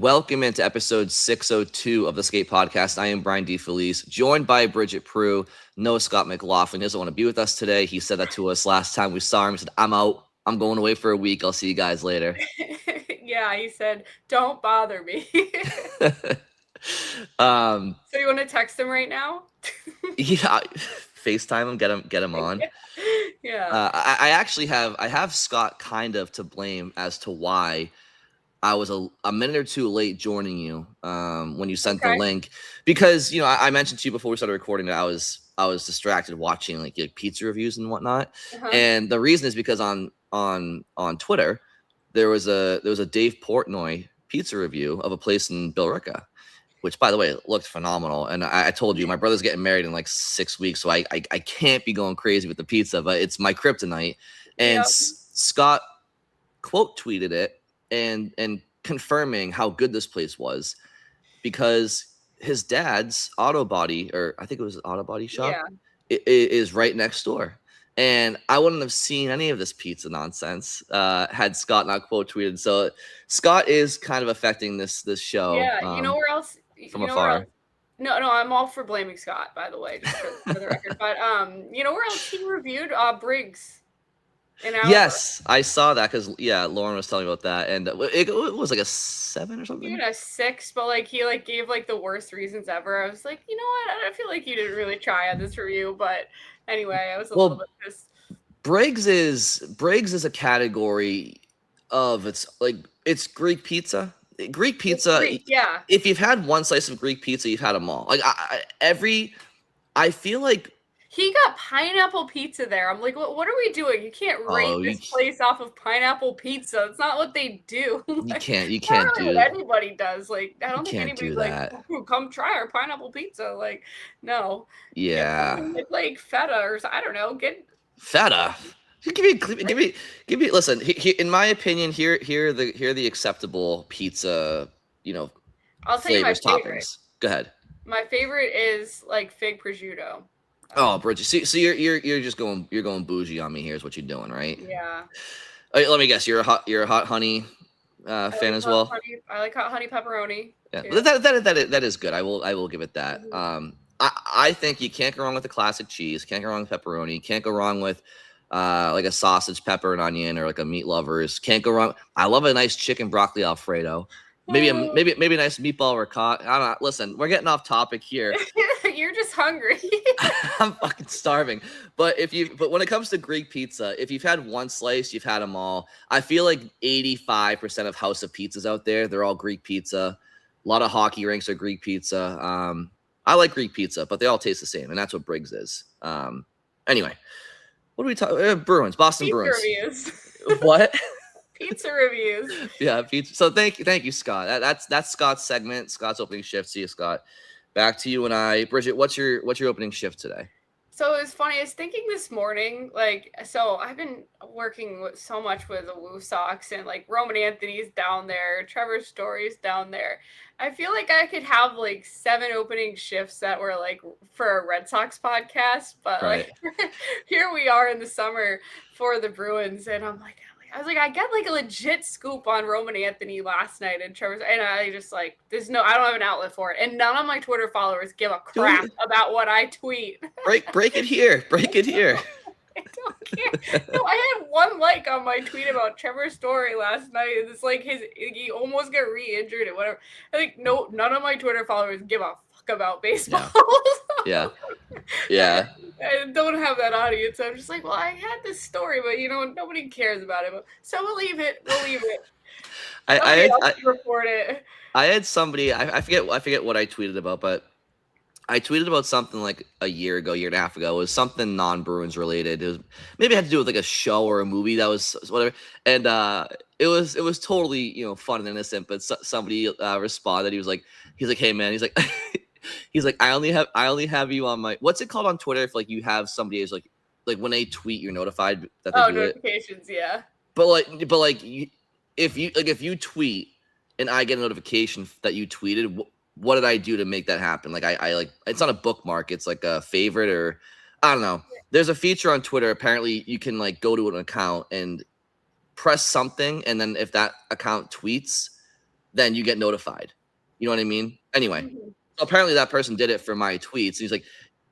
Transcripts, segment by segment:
Welcome into episode 602 of the Skate Podcast. I am Brian DeFelice, joined by Bridget Prue. No Scott McLaughlin doesn't want to be with us today. He said that to us last time we saw him. He said, I'm out. I'm going away for a week. I'll see you guys later. Yeah, he said, don't bother me. So you want to text him right now? Yeah, FaceTime him, get him on. Yeah. I actually have Scott kind of to blame as to why I was a minute or two late joining you when you sent the link, because I mentioned to you before we started recording that I was distracted watching like pizza reviews and whatnot, and the reason is because on Twitter there was a Dave Portnoy pizza review of a place in Billerica, which by the way looked phenomenal. And I told you my brother's getting married in like 6 weeks, so I can't be going crazy with the pizza, but it's my kryptonite. And Scott quote tweeted it and confirming how good this place was, because his dad's auto body, or I think it was an auto body shop, is right next door. And I wouldn't have seen any of this pizza nonsense had Scott not quote tweeted. So Scott is kind of affecting this show. Yeah, you know where else? From afar. No, I'm all for blaming Scott, by the way, just for the record. But you know where else he reviewed? Briggs. Yes, I saw that because Lauren was telling me about that, and it was like a 7 or something. Even a 6, but like he gave like the worst reasons ever. I was like, you know what? I feel like you didn't really try on this review, but anyway, I was a little bit just. Briggs is a category of it's Greek pizza. Greek pizza, yeah. If you've had one slice of Greek pizza, you've had them all. Like I feel like he got pineapple pizza there. I'm like, what are we doing? You can't rate this place off of pineapple pizza. It's not what they do. You can't do what anybody does. Like, I don't think anybody's like, come try our pineapple pizza. Like, no. Yeah. Get like feta or I don't know. Get feta. Give me. Listen, in my opinion, here are the acceptable pizza. I'll tell you my favorite. Toppings. Go ahead. My favorite is like fig prosciutto. Oh, Bridget. So you're just going bougie on me. Here's what you're doing, right? Yeah. Let me guess. You're a hot honey fan as well. I like hot honey pepperoni. Yeah, that is good. I will give it that. I think you can't go wrong with the classic cheese. Can't go wrong with pepperoni. Can't go wrong with like a sausage, pepper, and onion, or like a meat lovers. Can't go wrong. I love a nice chicken broccoli Alfredo. Maybe a nice meatball ricotta. I don't know. Listen, we're getting off topic here. You're just hungry. I'm fucking starving. But when it comes to Greek pizza, if you've had one slice, you've had them all. I feel like 85% of House of Pizzas out there, they're all Greek pizza. A lot of hockey rinks are Greek pizza. I like Greek pizza, but they all taste the same, and that's what Briggs is. Anyway, what do we talk? Bruins, Boston pizza Bruins. Reviews. What? Pizza reviews. Yeah, pizza. So thank you, Scott. That's Scott's segment. Scott's opening shift. See you, Scott. Back to you and I. Bridget, what's your opening shift today? So it was funny. I was thinking this morning, so I've been working so much with the Woo Sox, and like Roman Anthony's down there, Trevor Story's down there. I feel like I could have like 7 opening shifts that were like for a Red Sox podcast, but like here we are in the summer for the Bruins, and I'm like, I was like, I get like a legit scoop on Roman Anthony last night and Trevor, and I just like, I don't have an outlet for it, and none of my Twitter followers give a crap about what I tweet. Break it here. I don't care. No, I had 1 like on my tweet about Trevor Story last night. It's like he almost got re-injured and whatever. I think none of my Twitter followers give a fuck about baseball. Yeah. I don't have that audience. I'm just like, well, I had this story, but nobody cares about it. So we'll leave it. I report it. I had somebody. I forget what I tweeted about, but I tweeted about something like a year and a half ago. It was something non-Bruins related. It was maybe it had to do with like a show or a movie that was whatever. And it was totally fun and innocent. But somebody responded. He was like, hey man, he's like, I only have you on my, what's it called on Twitter if like you have somebody who's like when they tweet you're notified that they do notifications, yeah. But if you tweet and I get a notification that you tweeted, what did I do to make that happen? Like I like, it's not a bookmark, it's like a favorite, or I don't know. There's a feature on Twitter, apparently you can like go to an account and press something, and then if that account tweets, then you get notified. You know what I mean? Anyway, Mhm. so apparently that person did it for my tweets. He's like,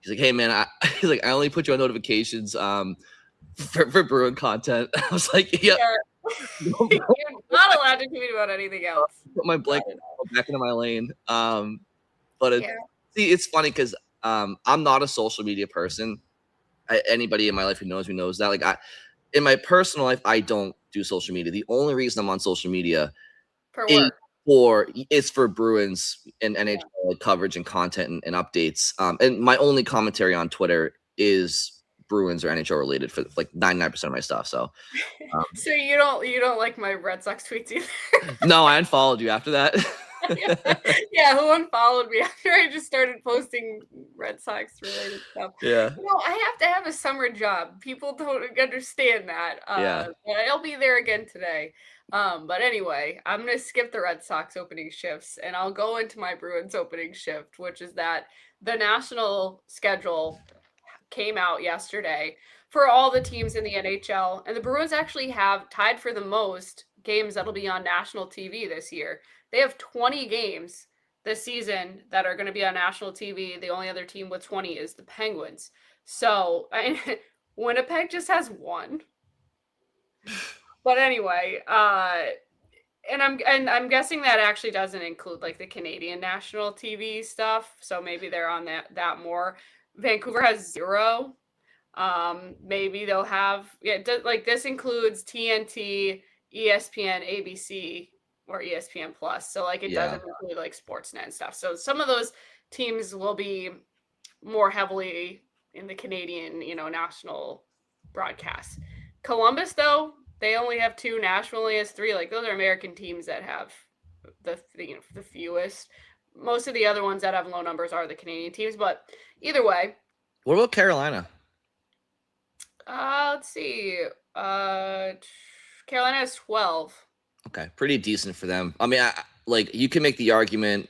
hey man, he's like, I only put you on notifications for Bruin content. I was like, yep. Yeah. You're not allowed to tweet about anything else. Put my blank back into my lane. But Yeah. it's funny because I'm not a social media person. Anybody in my life who knows me knows that. Like in my personal life, I don't do social media. The only reason I'm on social media For is work. for Bruins and NHL coverage and content and updates. And my only commentary on Twitter is Bruins or NHL related for like 99% of my stuff. So So you don't like my Red Sox tweets either? no, I unfollowed you after that. Yeah, who unfollowed me after I just started posting Red Sox related stuff? Yeah. No, I have to have a summer job. People don't understand that. Yeah. But I'll be there again today. But anyway, I'm gonna skip the Red Sox opening shifts and I'll go into my Bruins opening shift, which is that the national schedule came out yesterday for all the teams in the NHL, and the Bruins actually have tied for the most games that'll be on national TV this year. They have 20 games this season that are going to be on national TV. The only other team with 20 is the Penguins. So Winnipeg just has one. But anyway, and I'm guessing that actually doesn't include like the Canadian national TV stuff. So maybe they're on that more. Vancouver has 0. Maybe they'll have like this includes TNT, ESPN, ABC, or ESPN Plus. So like it doesn't include like Sportsnet and stuff. So some of those teams will be more heavily in the Canadian, national broadcasts. Columbus though, they only have 2. Nashville only has 3. Like those are American teams that have the fewest. Most of the other ones that have low numbers are the Canadian teams, but either way. What about Carolina? Let's see. Carolina has 12. Okay, pretty decent for them. I mean, like you can make the argument.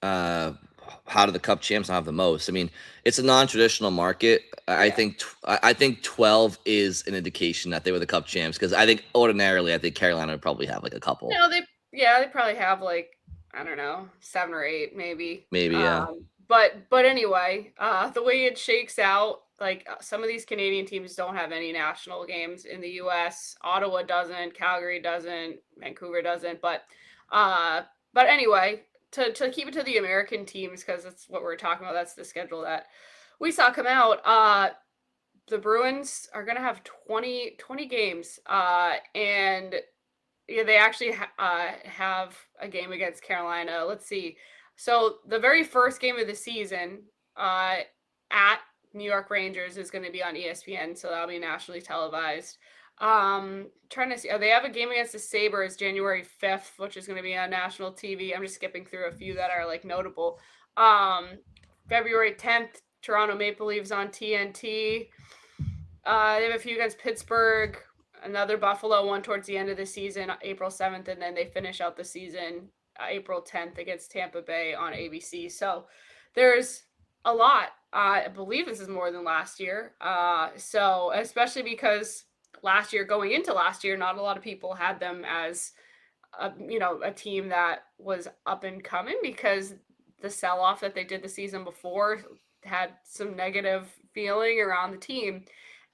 How do the Cup champs not have the most? I mean, it's a non-traditional market. Yeah. I think 12 is an indication that they were the Cup champs because I think ordinarily Carolina would probably have like a couple. They probably have like I don't know 7 or 8 maybe. Maybe yeah. But anyway, the way it shakes out, like some of these Canadian teams don't have any national games in the U.S. Ottawa doesn't, Calgary doesn't, Vancouver doesn't. But anyway, to keep it to the American teams because that's what we're talking about. That's the schedule that we saw come out. The Bruins are gonna have 20 games, and they actually have a game against Carolina. Let's see. So the very first game of the season at New York Rangers is going to be on ESPN, so that'll be nationally televised. Trying to see. They have a game against the Sabres January 5th, which is going to be on national TV. I'm just skipping through a few that are like notable. February 10th, Toronto Maple Leafs on TNT. They have a few against Pittsburgh, another Buffalo one towards the end of the season, April 7th, and then they finish out the season April 10th against Tampa Bay on ABC. So there's a lot. I believe this is more than last year. So especially because going into last year, not a lot of people had them as a team that was up and coming because the sell-off that they did the season before had some negative feeling around the team.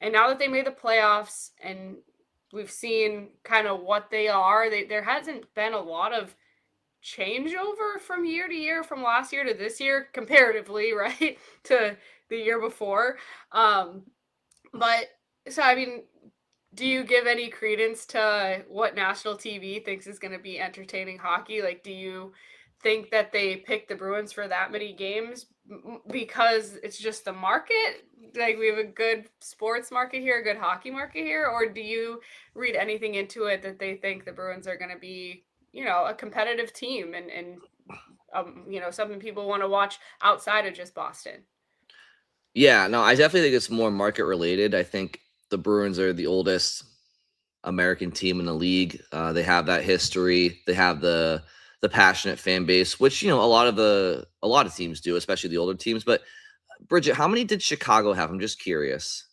And now that they made the playoffs and we've seen kind of what they are, there hasn't been a lot of changeover from year to year, from last year to this year, comparatively, right, to the year before. But so, I mean, do you give any credence to what national TV thinks is going to be entertaining hockey? Like, do you think that they picked the Bruins for that many games because it's just the market? Like, we have a good sports market here, a good hockey market here, or do you read anything into it that they think the Bruins are going to be, a competitive team and something people want to watch outside of just Boston? Yeah, no, I definitely think it's more market related. I think the Bruins are the oldest American team in the league. They have that history. They have the passionate fan base, which a lot of teams do, especially the older teams. But Bridget, how many did Chicago have? I'm just curious.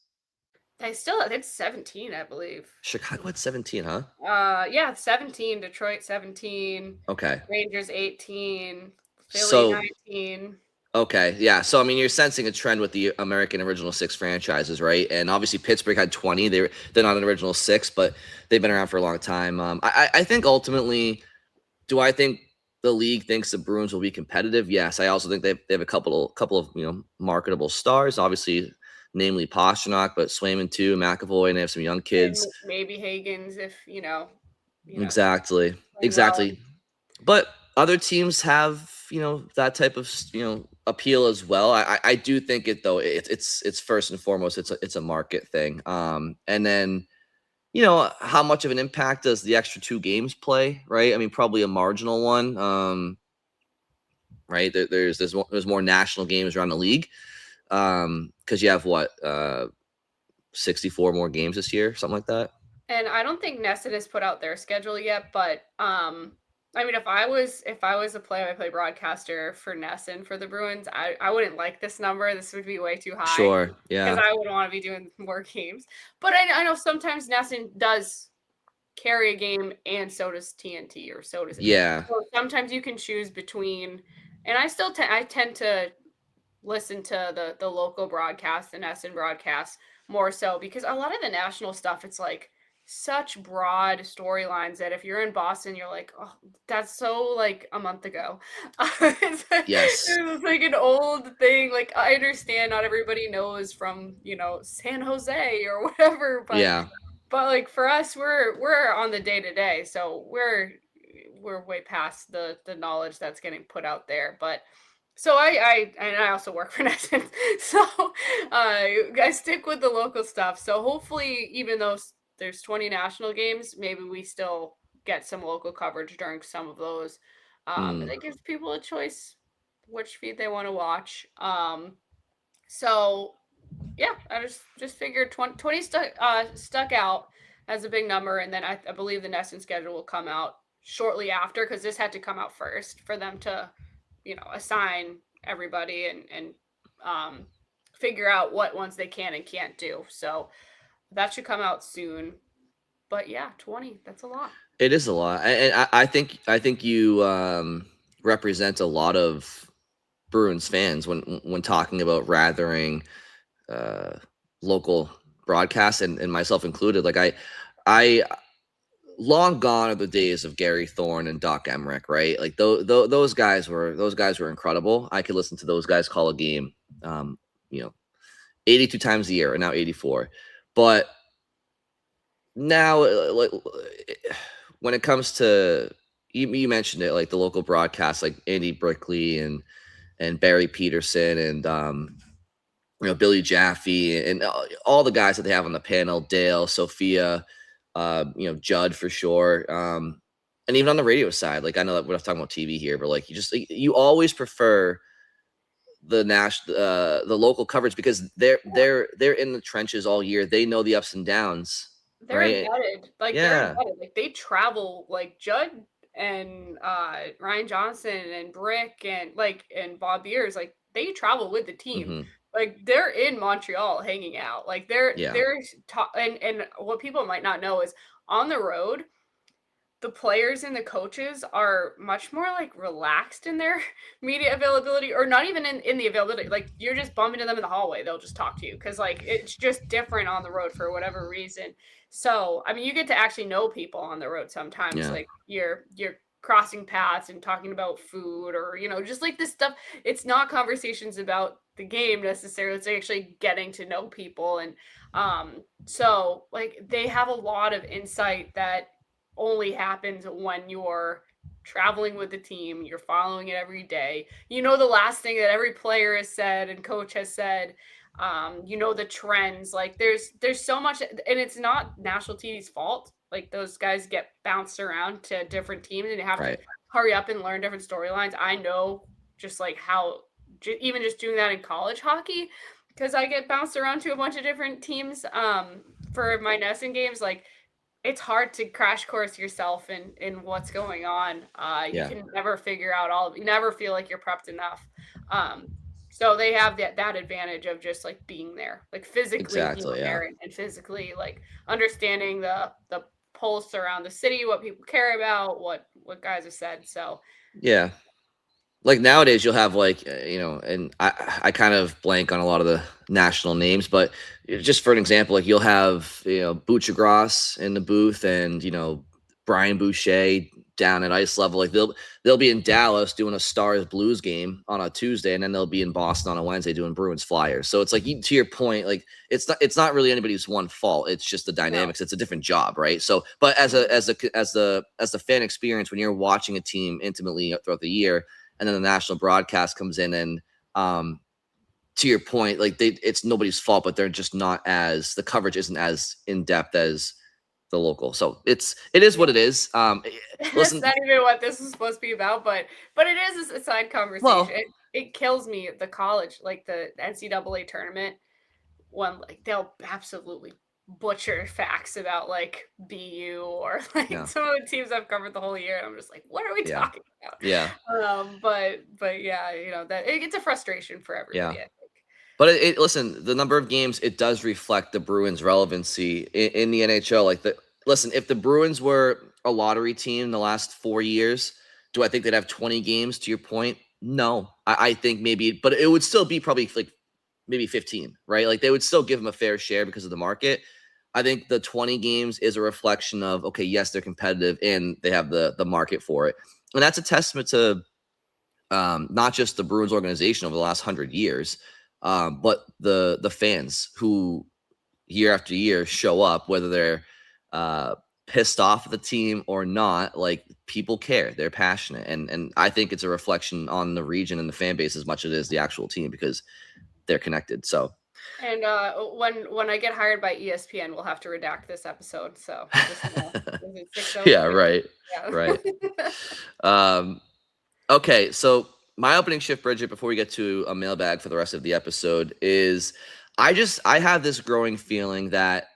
It's 17, I believe. Chicago had 17, huh? Yeah, 17, Detroit 17, Okay. Rangers 18, Philly So 19. okay, yeah. So I mean, you're sensing a trend with the American original six franchises, right? And obviously Pittsburgh had 20. They're not an original six, but they've been around for a long time. I think ultimately, do I think the league thinks the Bruins will be competitive? Yes. I also think they have a couple of marketable stars, obviously, namely Pastrnak, but Swayman too, McAvoy, and they have some young And kids. maybe Hagen's if if he's Exactly, playing well. exactly. But other teams have that type of appeal as well. I do think it though it's first and foremost it's a market thing. And then how much of an impact does the extra two games play, right? I mean, probably a marginal one. Right, there's more national games around the league because you have what 64 more games this year, something like that. And I don't think Nesson has put out their schedule yet, but I mean if I was a play-by-play broadcaster for Nesson for the Bruins, I wouldn't like this number. This would be way too high Sure, because yeah, I would want to be doing more games. But I know sometimes Nesson does carry a game and so does TNT or so does it. yeah, So sometimes you can choose between, and I tend to listen to the local broadcast, the Nesson broadcast more so because a lot of the national stuff, it's like such broad storylines that if you're in Boston, you're like, oh, that's so like a month ago. yes, It's like an old thing. Like I understand not everybody knows from San Jose or whatever, yeah. but like for us, we're on the day to day, so we're way past the knowledge that's getting put out there. But so I also work for Nesson, so I stick with the local stuff. So hopefully, even though there's 20 national games, maybe we still get some local coverage during some of those, and Mm. it gives people a choice which feed they want to watch. So yeah, I just figured 20 stuck out as a big number, and then I believe the Nesson schedule will come out shortly after because this had to come out first for them to assign everybody and um, figure out what ones they can and can't do. So that should come out soon. But yeah, 20, that's a lot. It is a lot, and I think you represent a lot of Bruins fans when talking about rathering uh, local broadcasts, and myself included. Like I long gone are the days of Gary Thorne and Doc Emmerich, right? Like those guys were incredible. I could listen to those guys call a game, um, you know, 82 times a year, and now 84. But now, like when it comes to you mentioned it, like the local broadcasts, like Andy Brickley and Barry Peterson and Billy Jaffe and all the guys that they have on the panel, Dale, Sophia, Judd for sure. And even on the radio side, like I know that we're not talking about TV here, but like you always prefer the local coverage because they're in the trenches all year. They know the ups and downs, They're right? embedded. Like they're Yeah. embedded. Like they travel like Judd and Ryan Johnson and Brick and Bob Beers, like they travel with the team. Hmm. Like they're in Montreal hanging out. Like Yeah. and what people might not know is on the road, the players and the coaches are much more like relaxed in their media availability, or not even in the availability. Like you're just bumping into them in the hallway, they'll just talk to you because like it's just different on the road for whatever reason. So I mean, you get to actually know people on the road sometimes. Yeah. Like you're crossing paths and talking about food or just like this stuff. It's not conversations about the game necessarily, it's actually getting to know people. And so like they have a lot of insight that only happens when you're traveling with the team, you're following it every day. You know the last thing that every player has said and coach has said. The trends. Like there's so much, and it's not national TV's fault. Like those guys get bounced around to different teams, and you have to Right. hurry up and learn different storylines. I know just like how even just doing that in college hockey, because I get bounced around to a bunch of different teams for my Nesson games. Like it's hard to crash course yourself in what's going on. You Yeah. can never figure out all. You never feel like you're prepped enough. Um, So they have that advantage of just like being there, like physically being Exactly. Yeah. there and physically like understanding the pulse around the city, what people care about, what guys have said. So Yeah. Like nowadays you'll have like and I kind of blank on a lot of the national names, but just for an example, like you'll have Buchagras in the booth, and Brian Boucher down at ice level. Like they'll be in Dallas doing a Stars Blues game on a Tuesday, and then they'll be in Boston on a Wednesday doing Bruins Flyers. So it's like, to your point, like it's not really anybody's one fault. It's just the no. dynamics. It's a different job, right? So but as the fan experience, when you're watching a team intimately throughout the year, and then the national broadcast comes in, and to your point, like it's nobody's fault, but they're just not as, the coverage isn't as in depth as the local. So it is what it is. That's Listen, not even what this is supposed to be about, but it is a side conversation. well, It kills me the college, like the NCAA tournament, when like they'll absolutely butcher facts about like BU or like yeah, some of the teams I've covered the whole year. And I'm just like, what are we yeah, talking about? yeah, But yeah, that it's a frustration for yeah. everybody, I think. But listen, the number of games, it does reflect the Bruins' relevancy in the NHL. Listen, if the Bruins were a lottery team in the last 4 years, do I think they'd have 20 games? To your point, no. I think maybe, but it would still be probably like maybe 15, right? Like they would still give them a fair share because of the market. I think the 20 games is a reflection of, okay, yes, they're competitive and they have the market for it, and that's a testament to not just the Bruins organization over the last 100 years, but the fans who year after year show up, whether they're uh, pissed off at the team or not. Like, people care, they're passionate, and I think it's a reflection on the region and the fan base as much as it is the actual team, because they're connected. So And when I get hired by ESPN, we'll have to redact this episode. So just know, is it 606? yeah, right, right. Yeah. Um, okay, so my opening shift, Bridget, before we get to a mailbag for the rest of the episode, is I have this growing feeling that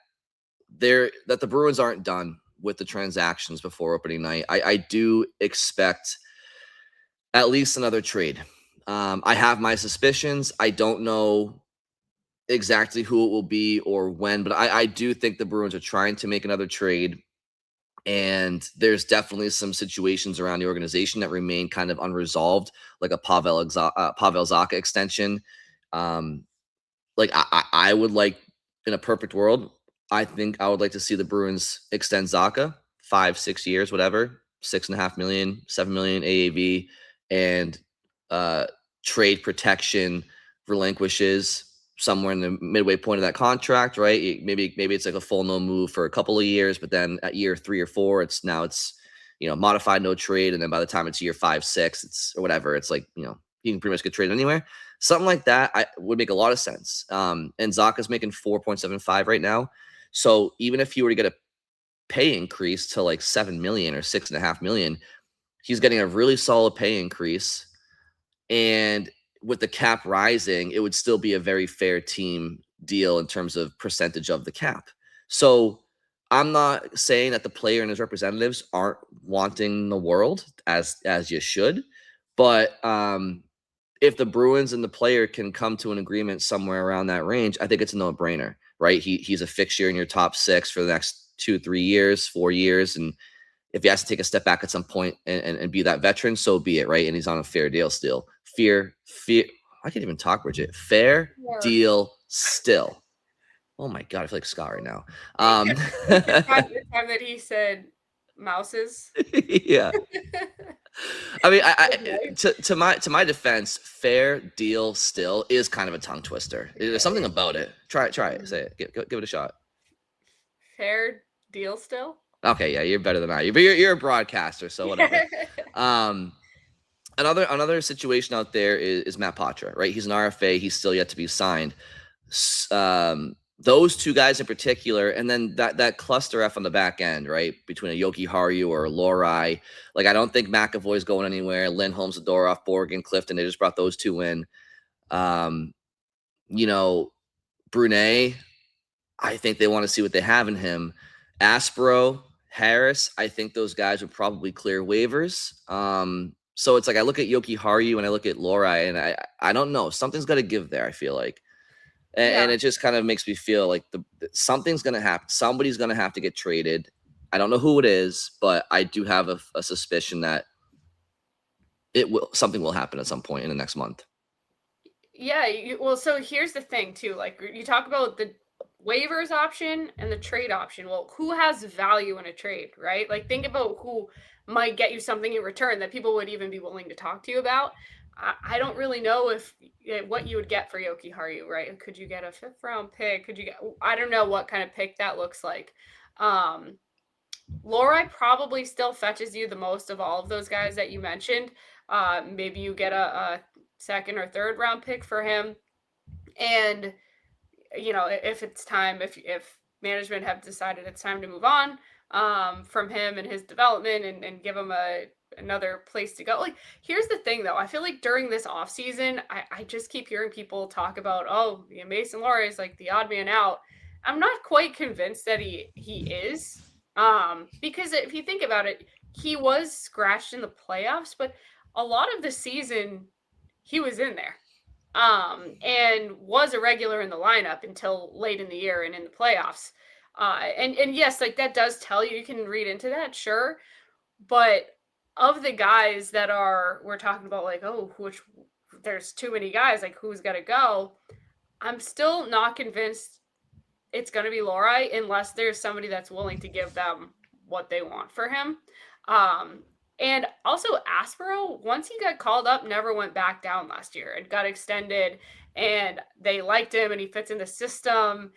the Bruins aren't done with the transactions before opening night. I do expect at least another trade. I have my suspicions. I don't know exactly who it will be or when, but I do think the Bruins are trying to make another trade. And there's definitely some situations around the organization that remain kind of unresolved, like a Pavel Zacha extension. Um, like I would like, in a perfect world, I think I would like to see the Bruins extend Zacha 5-6 years, whatever, 6.5 million, 7 million AAV, and uh, trade protection relinquishes somewhere in the midway point of that contract, right? Maybe it's like a full no move for a couple of years, but then at year 3 or 4, it's modified no trade, and then by the time it's year 5, 6, it's or whatever, it's like you can pretty much get traded anywhere. Something like that would make a lot of sense. And Zacha's making 4.75 right now. So even if you were to get a pay increase to like 7 million or 6.5 million, he's getting a really solid pay increase. And with the cap rising, it would still be a very fair team deal in terms of percentage of the cap. So I'm not saying that the player and his representatives aren't wanting the world, as you should, but if the Bruins and the player can come to an agreement somewhere around that range, I think it's a no-brainer, right? He's a fixture in your top 6 for the next 2, 3 years, 4 years, and if he has to take a step back at some point and be that veteran, so be it, right? And he's on a fair deal still. Fear. I can't even talk, Bridget. Fair Or deal still. Oh my god, I feel like Scott right now. the time that he said mouses. Yeah. I mean, Okay. to my defense, fair deal still is kind of a tongue twister. There's something about it. Try it. Say it. Give it a shot. Fair deal still. Okay, yeah, you're better than I. But you're a broadcaster, so whatever. Um, another situation out there is Matt Poitras, right? He's an RFA. He's still yet to be signed. Those two guys in particular, and then that cluster F on the back end, right, between a Yoki Haru or a Lorai. Like, I don't think McAvoy's going anywhere. Lindholm's, Zadorov, Borgen, Clifton, they just brought those two in. Brunet, I think they want to see what they have in him. Aspero, Harris, I think those guys would probably clear waivers. So it's like I look at Yoki Haru and I look at Lorai, and I don't know. Something's got to give there, I feel like. And Yeah. it just kind of makes me feel like something's going to happen. Somebody's going to have to get traded. I don't know who it is, but I do have a suspicion that something will happen at some point in the next month. Yeah, well, so here's the thing too. Like you talk about the waivers option and the trade option. Well, who has value in a trade, right? Like think about who might get you something in return that people would even be willing to talk to you about. I don't really know if what you would get for Yoki Haru, right? Could you get a 5th-round pick? Could you get? I don't know what kind of pick that looks like. Lorai probably still fetches you the most of all of those guys that you mentioned. Maybe you get a 2nd or 3rd-round pick for him, and if it's time, if management have decided it's time to move on from him and his development, and give him another place to go. Like, here's the thing though, I feel like during this off season, I just keep hearing people talk about, oh, Mason Lorai is like the odd man out. I'm not quite convinced that he is, because if you think about it, he was scratched in the playoffs, but a lot of the season he was in there, and was a regular in the lineup until late in the year and in the playoffs. And yes, like that does tell you can read into that, sure. But of the guys that we're talking about, like, oh, which there's too many guys, like who's got to go. I'm still not convinced it's going to be Lorai unless there's somebody that's willing to give them what they want for him. And also Aspero, once he got called up, never went back down last year and got extended, and they liked him and he fits in the system.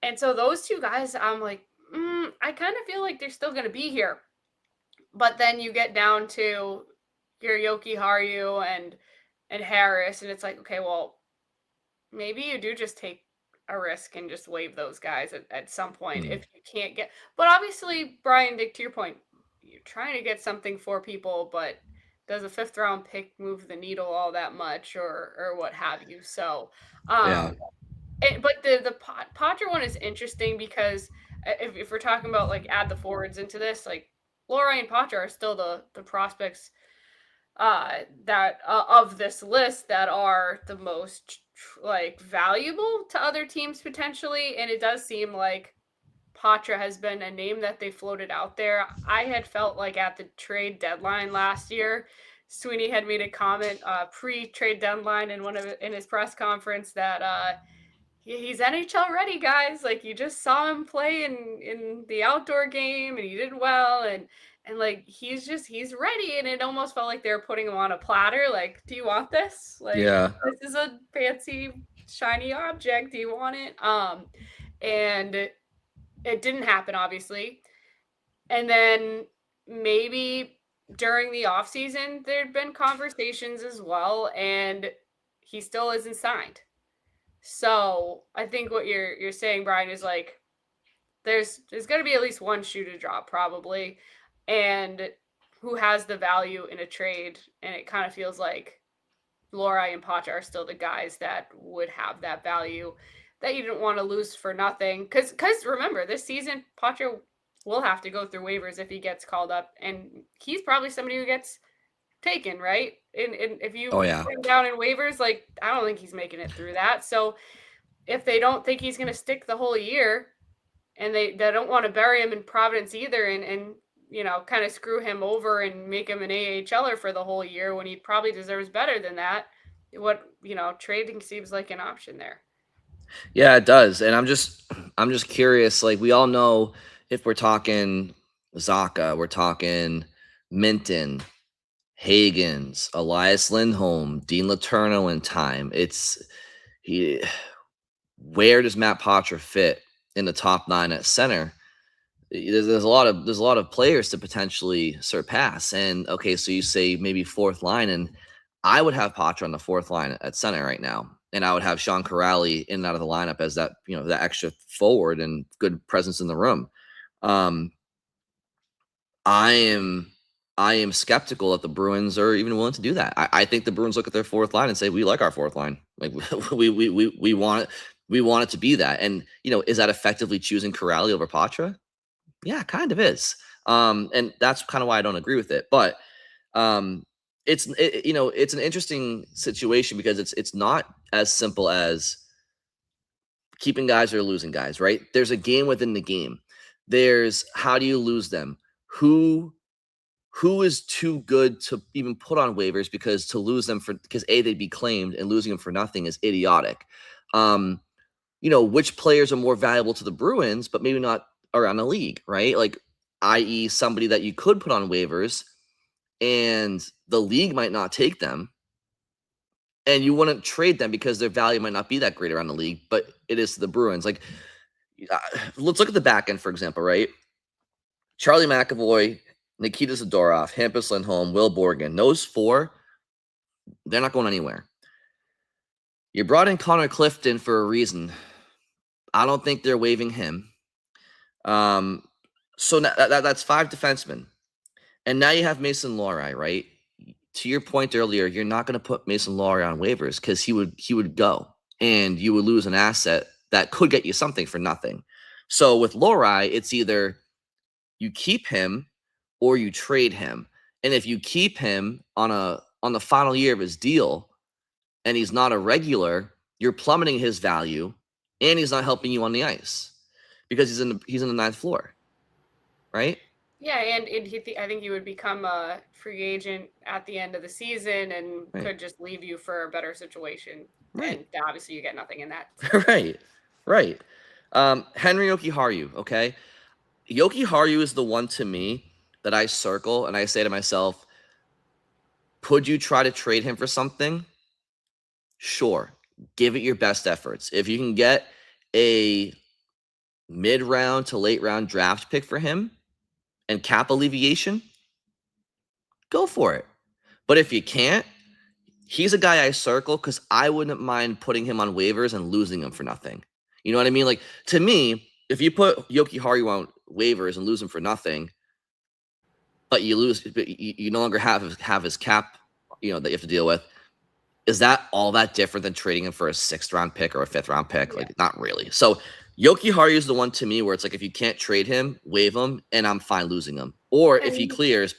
And so those two guys, I'm like, I kind of feel like they're still going to be here. But then you get down to your Yoki Haru and Harris, and it's like, okay, well, maybe you do just take a risk and just waive those guys at some point if you can't get. But obviously, Brian, Dick, to your point, you're trying to get something for people, but does a 5th-round pick move the needle all that much, or what have you? So, Yeah. but the Poitras one is interesting because if we're talking about like add the forwards into this, like Lorai and Poitras are still the prospects that of this list that are the most like valuable to other teams potentially, and it does seem like Poitras has been a name that they floated out there. I had felt like at the trade deadline last year, Sweeney had made a comment pre-trade deadline in his press conference that he's NHL ready, guys. Like you just saw him play in the outdoor game, and he did well, and like he's ready. And it almost felt like they were putting him on a platter. Like, do you want this? Like, Yeah. this is a fancy shiny object. Do you want it? And it didn't happen, obviously. And then maybe during the off season, there'd been conversations as well, and he still isn't signed. So I think what you're saying, Brian, is like there's going to be at least one shoe to drop probably, and who has the value in a trade, and it kind of feels like Lorai and Poitras are still the guys that would have that value that you didn't want to lose for nothing. Because remember, this season Poitras will have to go through waivers if he gets called up, and he's probably somebody who gets taken, right? And if you Oh yeah. put him down in waivers, like I don't think he's making it through that. So if they don't think he's going to stick the whole year, and they don't want to bury him in Providence either, and kind of screw him over and make him an AHLer for the whole year when he probably deserves better than that, trading seems like an option there. Yeah, it does. And I'm just curious, like we all know if we're talking Zaka, we're talking Minton, Hagens, Elias Lindholm, Dean Letourneau in time. He where does Matt Poitras fit in the top 9 at center? There's a lot of players to potentially surpass. And okay, so you say maybe 4th line, and I would have Poitras on the 4th line at center right now, and I would have Sean Corrali in and out of the lineup as that that extra forward and good presence in the room. I am skeptical that the Bruins are even willing to do that. I think the Bruins look at their 4th line and say, we like our 4th line. Like we want it to be that. And is that effectively choosing Corrali over Poitras? Yeah, kind of is. And that's kind of why I don't agree with it. But it's it's an interesting situation because it's not as simple as keeping guys or losing guys, right? There's a game within the game. There's how do you lose them? Who is too good to even put on waivers because to lose them because they'd be claimed and losing them for nothing is idiotic. Which players are more valuable to the Bruins, but maybe not around the league, right? Like, i.e., somebody that you could put on waivers and the league might not take them and you wouldn't trade them because their value might not be that great around the league, but it is to the Bruins. Like, let's look at the back end, for example, right? Charlie McAvoy, Nikita Zadorov, Hampus Lindholm, Will Borgen. Those four, they're not going anywhere. You brought in Connor Clifton for a reason. I don't think they're waiving him. So that's 5 defensemen. And now you have Mason Lohrei, right? To your point earlier, you're not going to put Mason Lohrei on waivers because he would go and you would lose an asset that could get you something for nothing. So with Lohrei, it's either you keep him or you trade him. And if you keep him on the final year of his deal and he's not a regular, you're plummeting his value and he's not helping you on the ice because he's in the ninth floor, right? Yeah, and I think he would become a free agent at the end of the season and could just leave you for a better situation. Right. And obviously you get nothing in that. Right. Henry Jokiharju, okay? Jokiharju is the one to me that I circle and I say to myself, could you try to trade him for something? Sure. Give it your best efforts. If you can get a mid-round to late-round draft pick for him and cap alleviation, go for it. But if you can't, he's a guy I circle because I wouldn't mind putting him on waivers and losing him for nothing. You know what I mean? Like, to me, if you put Jokiharju on waivers and lose him for nothing, but you no longer have his cap, that you have to deal with, is that all that different than trading him for a 6th round pick or a 5th round pick? Yeah. Like, not really. So Jokiharju is the one to me where it's like, if you can't trade him, waive him, and I'm fine losing him. Or if he clears,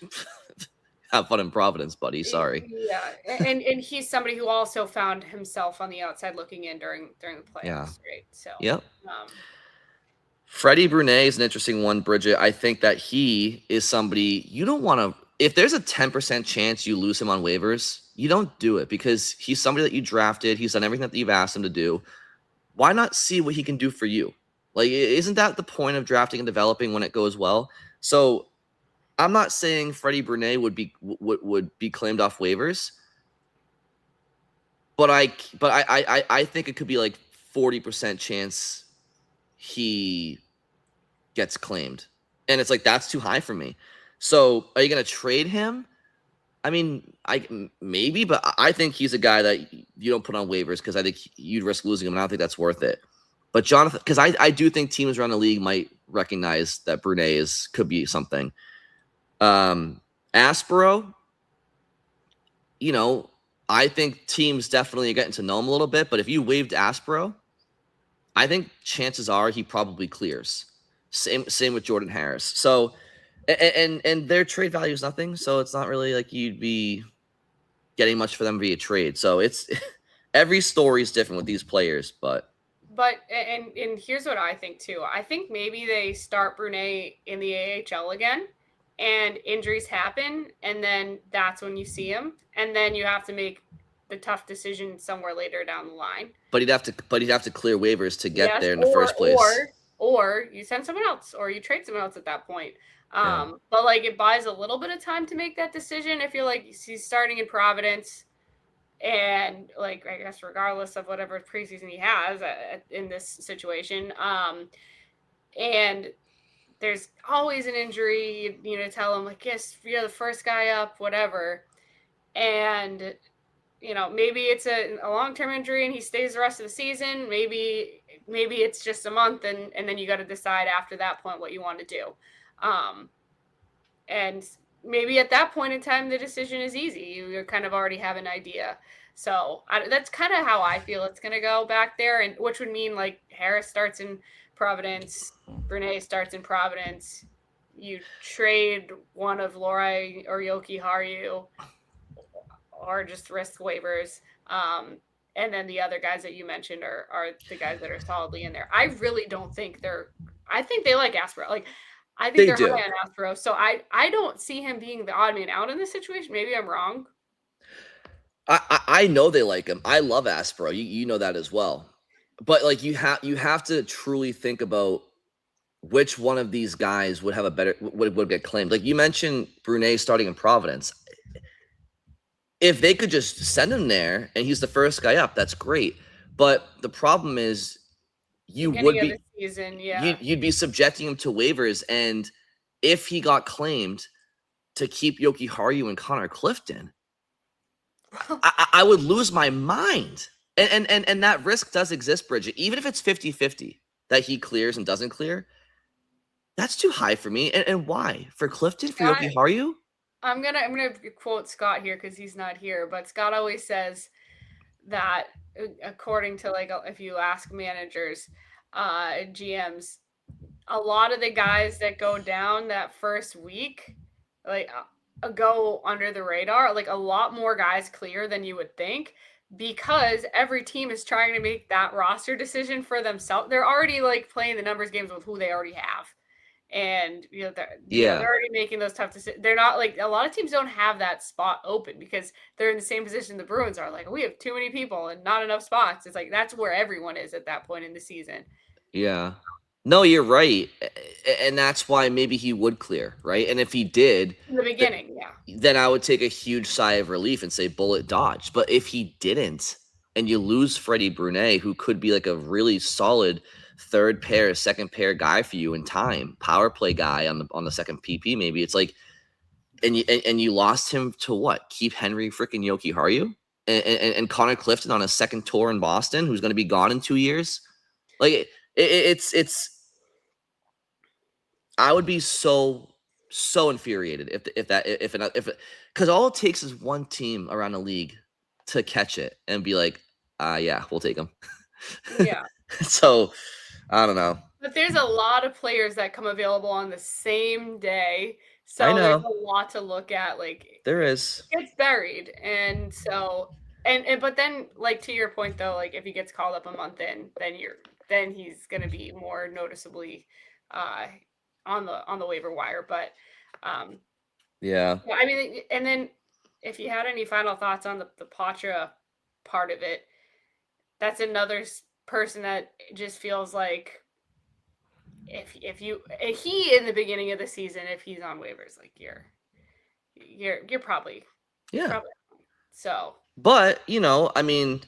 have fun in Providence, buddy. Sorry. Yeah, and he's somebody who also found himself on the outside looking in during the playoffs, right? So yep. Freddie Brunet is an interesting one, Bridget. I think that he is somebody you don't want to. If there's a 10% chance you lose him on waivers, you don't do it because he's somebody that you drafted. He's done everything that you've asked him to do. Why not see what he can do for you? Like, isn't that the point of drafting and developing when it goes well? So I'm not saying Freddie Brunet would be claimed off waivers, but I think it could be like 40% chance he gets claimed. And it's like, that's too high for me. So are you going to trade him? I mean, maybe, but I think he's a guy that you don't put on waivers because I think you'd risk losing him, and I don't think that's worth it. But Jonathan, because I do think teams around the league might recognize that Brunet could be something. Aspero, I think teams definitely are getting to know him a little bit, but if you waived Aspero, I think chances are he probably clears. Same with Jordan Harris. So, and their trade value is nothing, so it's not really like you'd be getting much for them via trade. So it's every story is different with these players, but here's what I think too. I think maybe they start Brunet in the AHL again, and injuries happen, and then that's when you see him, and then you have to make the tough decision somewhere later down the line. But he'd have to clear waivers to get there in the first place. Or you send someone else, or you trade someone else at that point. But like, it buys a little bit of time to make that decision if you're like, he's starting in Providence, and like, I guess regardless of whatever preseason he has in this situation, and there's always an injury, tell him like, yes, you're the first guy up, whatever, and maybe it's a long-term injury and he stays the rest of the season. Maybe it's just a month, and then you got to decide after that point what you want to do. And maybe at that point in time, the decision is easy. You kind of already have an idea. So that's kind of how I feel it's going to go back there, and which would mean like Harris starts in Providence, Brunet starts in Providence. You trade one of Lohrei or Jokiharju, or just risk waivers. And then the other guys that you mentioned are the guys that are solidly in there. I really don't think I think they like Aspero. Like, I think They they're do. high on Aspero. So I don't see him being the odd man out in this situation. Maybe I'm wrong. I know they like him. I love Aspero. You know that as well. But like you have to truly think about which one of these guys would have a better would get claimed. Like you mentioned Brunet starting in Providence. If they could just send him there and he's the first guy up, that's great. But the problem is you would Beginning of be the season, yeah. you'd be subjecting him to waivers, and if he got claimed to keep Yoki Haru and Connor Clifton, I would lose my mind. And that risk does exist, Bridget. Even if it's 50-50 that he clears and doesn't clear, that's too high for me. And why? For Clifton, for Yoki Haru? I'm gonna quote Scott here because he's not here, but Scott always says that according to like if you ask managers, GMs, a lot of the guys that go down that first week, like go under the radar. Like a lot more guys clear than you would think because every team is trying to make that roster decision for themselves. They're already like playing the numbers games with who they already have. And they're already making those tough decisions. They're not like a lot of teams don't have that spot open because they're in the same position the Bruins are. Like we have too many people and not enough spots. It's like that's where everyone is at that point in the season. Yeah. No, you're right. And that's why maybe he would clear, right? And if he did, In the beginning, yeah. then I would take a huge sigh of relief and say bullet dodged. But if he didn't, and you lose Freddie Brunet, who could be like a really solid third pair, second pair guy for you in time, power play guy on the second PP, maybe it's like, and you lost him to what? Keep Henry freaking Yoki Haru and Connor Clifton on a second tour in Boston, who's going to be gone in 2 years. Like it's. I would be so infuriated if because all it takes is one team around the league to catch it and be like, yeah, we'll take them. Yeah. So I don't know. But there's a lot of players that come available on the same day. So I there's know a lot to look at. Like there is. it gets buried. And so and but then like to your point though, like if he gets called up a month in, then he's gonna be more noticeably on the waiver wire. But Yeah. I mean and then if you had any final thoughts on the Poitras part of it, that's another person that just feels like if he in the beginning of the season, if he's on waivers, like you're probably so. But I mean,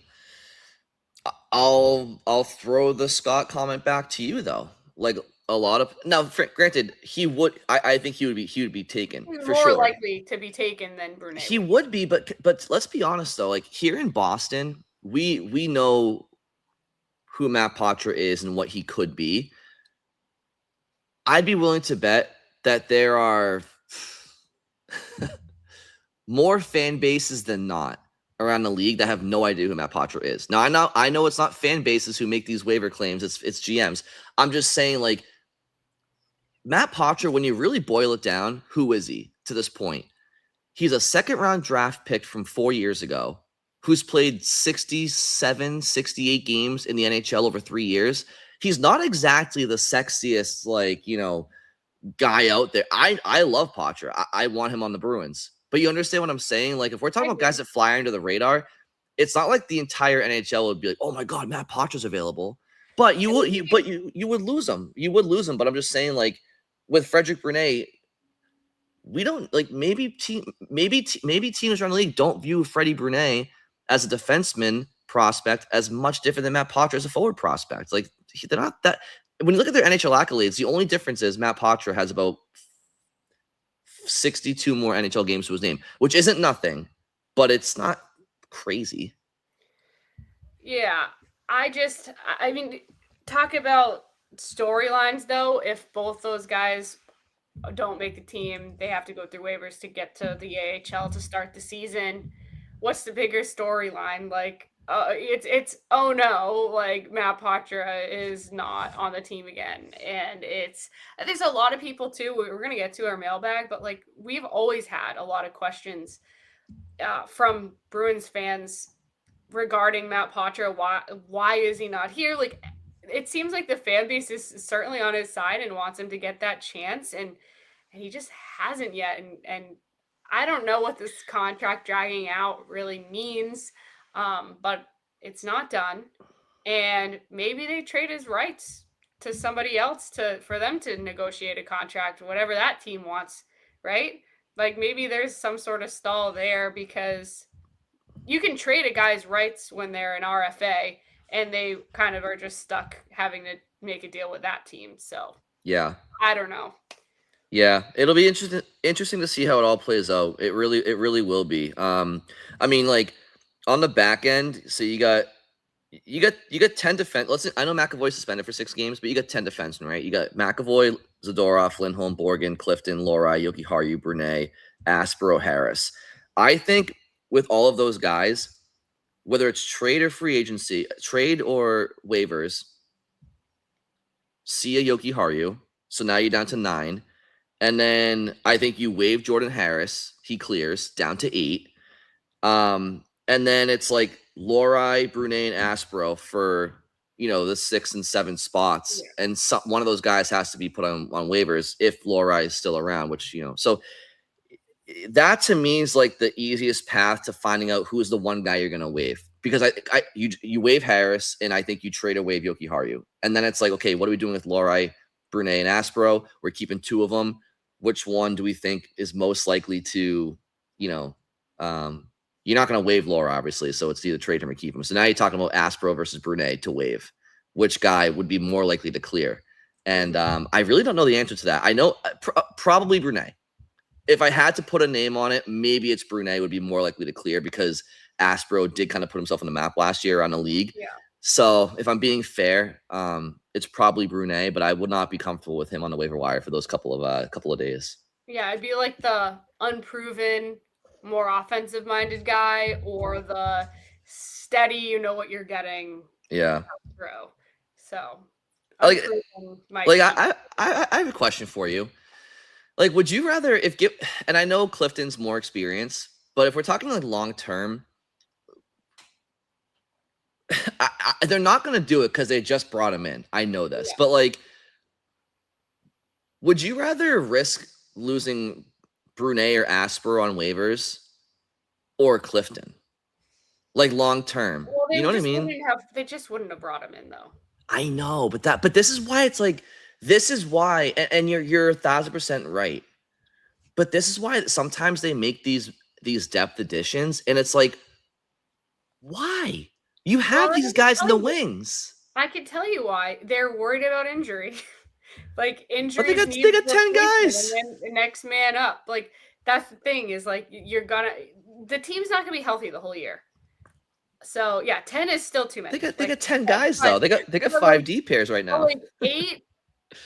I'll throw the Scott comment back to you though. Like a lot of now, granted, I think he would be taken for More sure. likely to be taken than Brunet. He would be, but let's be honest though. Like here in Boston, we know who Matt Poitras is and what he could be. I'd be willing to bet that there are more fan bases than not around the league that have no idea who Matt Poitras is. Now I know it's not fan bases who make these waiver claims. It's GMs. I'm just saying, like, Matt Poitras, when you really boil it down, who is he to this point? He's a second round draft pick from 4 years ago who's played 67, 68 games in the NHL over 3 years. He's not exactly the sexiest, like, guy out there. I love Poitras. I want him on the Bruins. But you understand what I'm saying? Like, if we're talking about guys that fly under the radar, it's not like the entire NHL would be like, "Oh my God, Matt Poitras available." But you would lose them. You would lose them. But I'm just saying, like, with Frederic Brunet, we don't like maybe teams around the league don't view Freddie Brunet as a defenseman prospect as much different than Matt Poitras as a forward prospect. Like, they're not that. When you look at their NHL accolades, the only difference is Matt Poitras has about 62 more NHL games to his name, which isn't nothing, but it's not crazy. Yeah, I mean, talk about storylines though. If both those guys don't make the team, they have to go through waivers to get to the AHL to start the season. What's the bigger storyline? Like, it's oh no, like Matt Poitras is not on the team again, and there's a lot of people too. We're gonna get to our mailbag, but like we've always had a lot of questions from Bruins fans regarding Matt Poitras. Why is he not here? Like, it seems like the fan base is certainly on his side and wants him to get that chance, and he just hasn't yet. And I don't know what this contract dragging out really means, but it's not done. And maybe they trade his rights to somebody else for them to negotiate a contract, whatever that team wants, right? Like, maybe there's some sort of stall there, because you can trade a guy's rights when they're an RFA, and they kind of are just stuck having to make a deal with that team. So Yeah. I don't know. Yeah, it'll be interesting to see how it all plays out. It really will be. I mean, like on the back end, so you got 10 defense. I know McAvoy's suspended for 6 games, but you got 10 defensemen, right? You got McAvoy, Zadorov, Lindholm, Borgen, Clifton, Lohrei, Jokiharju, Brunet, Aspero, Harris. I think with all of those guys, whether it's trade or free agency, trade or waivers, see a Jokiharju. So now you're down to 9. And then I think you waive Jordan Harris. He clears down to 8. And then it's like Lohrei, Brunet, and Aspero for, the 6 and 7 spots. Yeah. And one of those guys has to be put on waivers if Lohrei is still around, which, so that to me is like the easiest path to finding out who's the one guy you're going to waive. Because you waive Harris, and I think you trade away Jokiharju. And then it's like, okay, what are we doing with Lohrei, Brunet, and Aspero? We're keeping 2 of them. Which one do we think is most likely to, you're not going to waive Lohrei, obviously. So it's either trade him or keep him. So now you're talking about Aspero versus Brunet to waive. Which guy would be more likely to clear? And I really don't know the answer to that. I know probably Brunet. If I had to put a name on it, maybe it's Brunet would be more likely to clear, because Aspero did kind of put himself on the map last year on the league. Yeah. So if I'm being fair, it's probably Brunet, but I would not be comfortable with him on the waiver wire for those couple of days. Yeah, I'd be like the unproven, more offensive-minded guy, or the steady, you know what you're getting. Yeah. Throw. So, I have a question for you. Like, would you rather and I know Clifton's more experienced, but if we're talking like long term, they're not going to do it because they just brought him in. I know this, but like, would you rather risk losing Brunet or Aspero on waivers, or Clifton? Like long term, well, you know what I mean? They just wouldn't have brought him in though. I know, but this is why it's like, this is why, and you're 1,000% right. But this is why sometimes they make these depth additions, and it's like, why? You have these guys in the wings. I can tell you why. They're worried about injury. Like, injuries. But they got 10 guys. And then the next man up. Like, that's the thing, is like, the team's not gonna be healthy the whole year. So yeah, 10 is still too many. They got 10 guys though. They got 5 D pairs right now. Like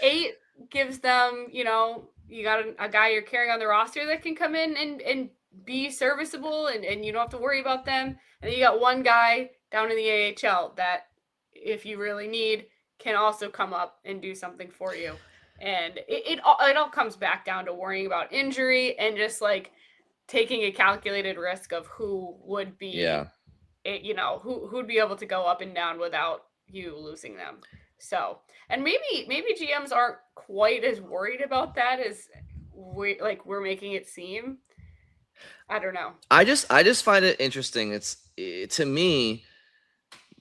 8 gives them, you got a guy you're carrying on the roster that can come in and be serviceable, and you don't have to worry about them. And then you got one guy down in the AHL that, if you really need, can also come up and do something for you. And it all comes back down to worrying about injury and just like taking a calculated risk of who would be, who'd be able to go up and down without you losing them. So, and maybe GMs aren't quite as worried about that as we're making it seem. I don't know. I just find it interesting. To me,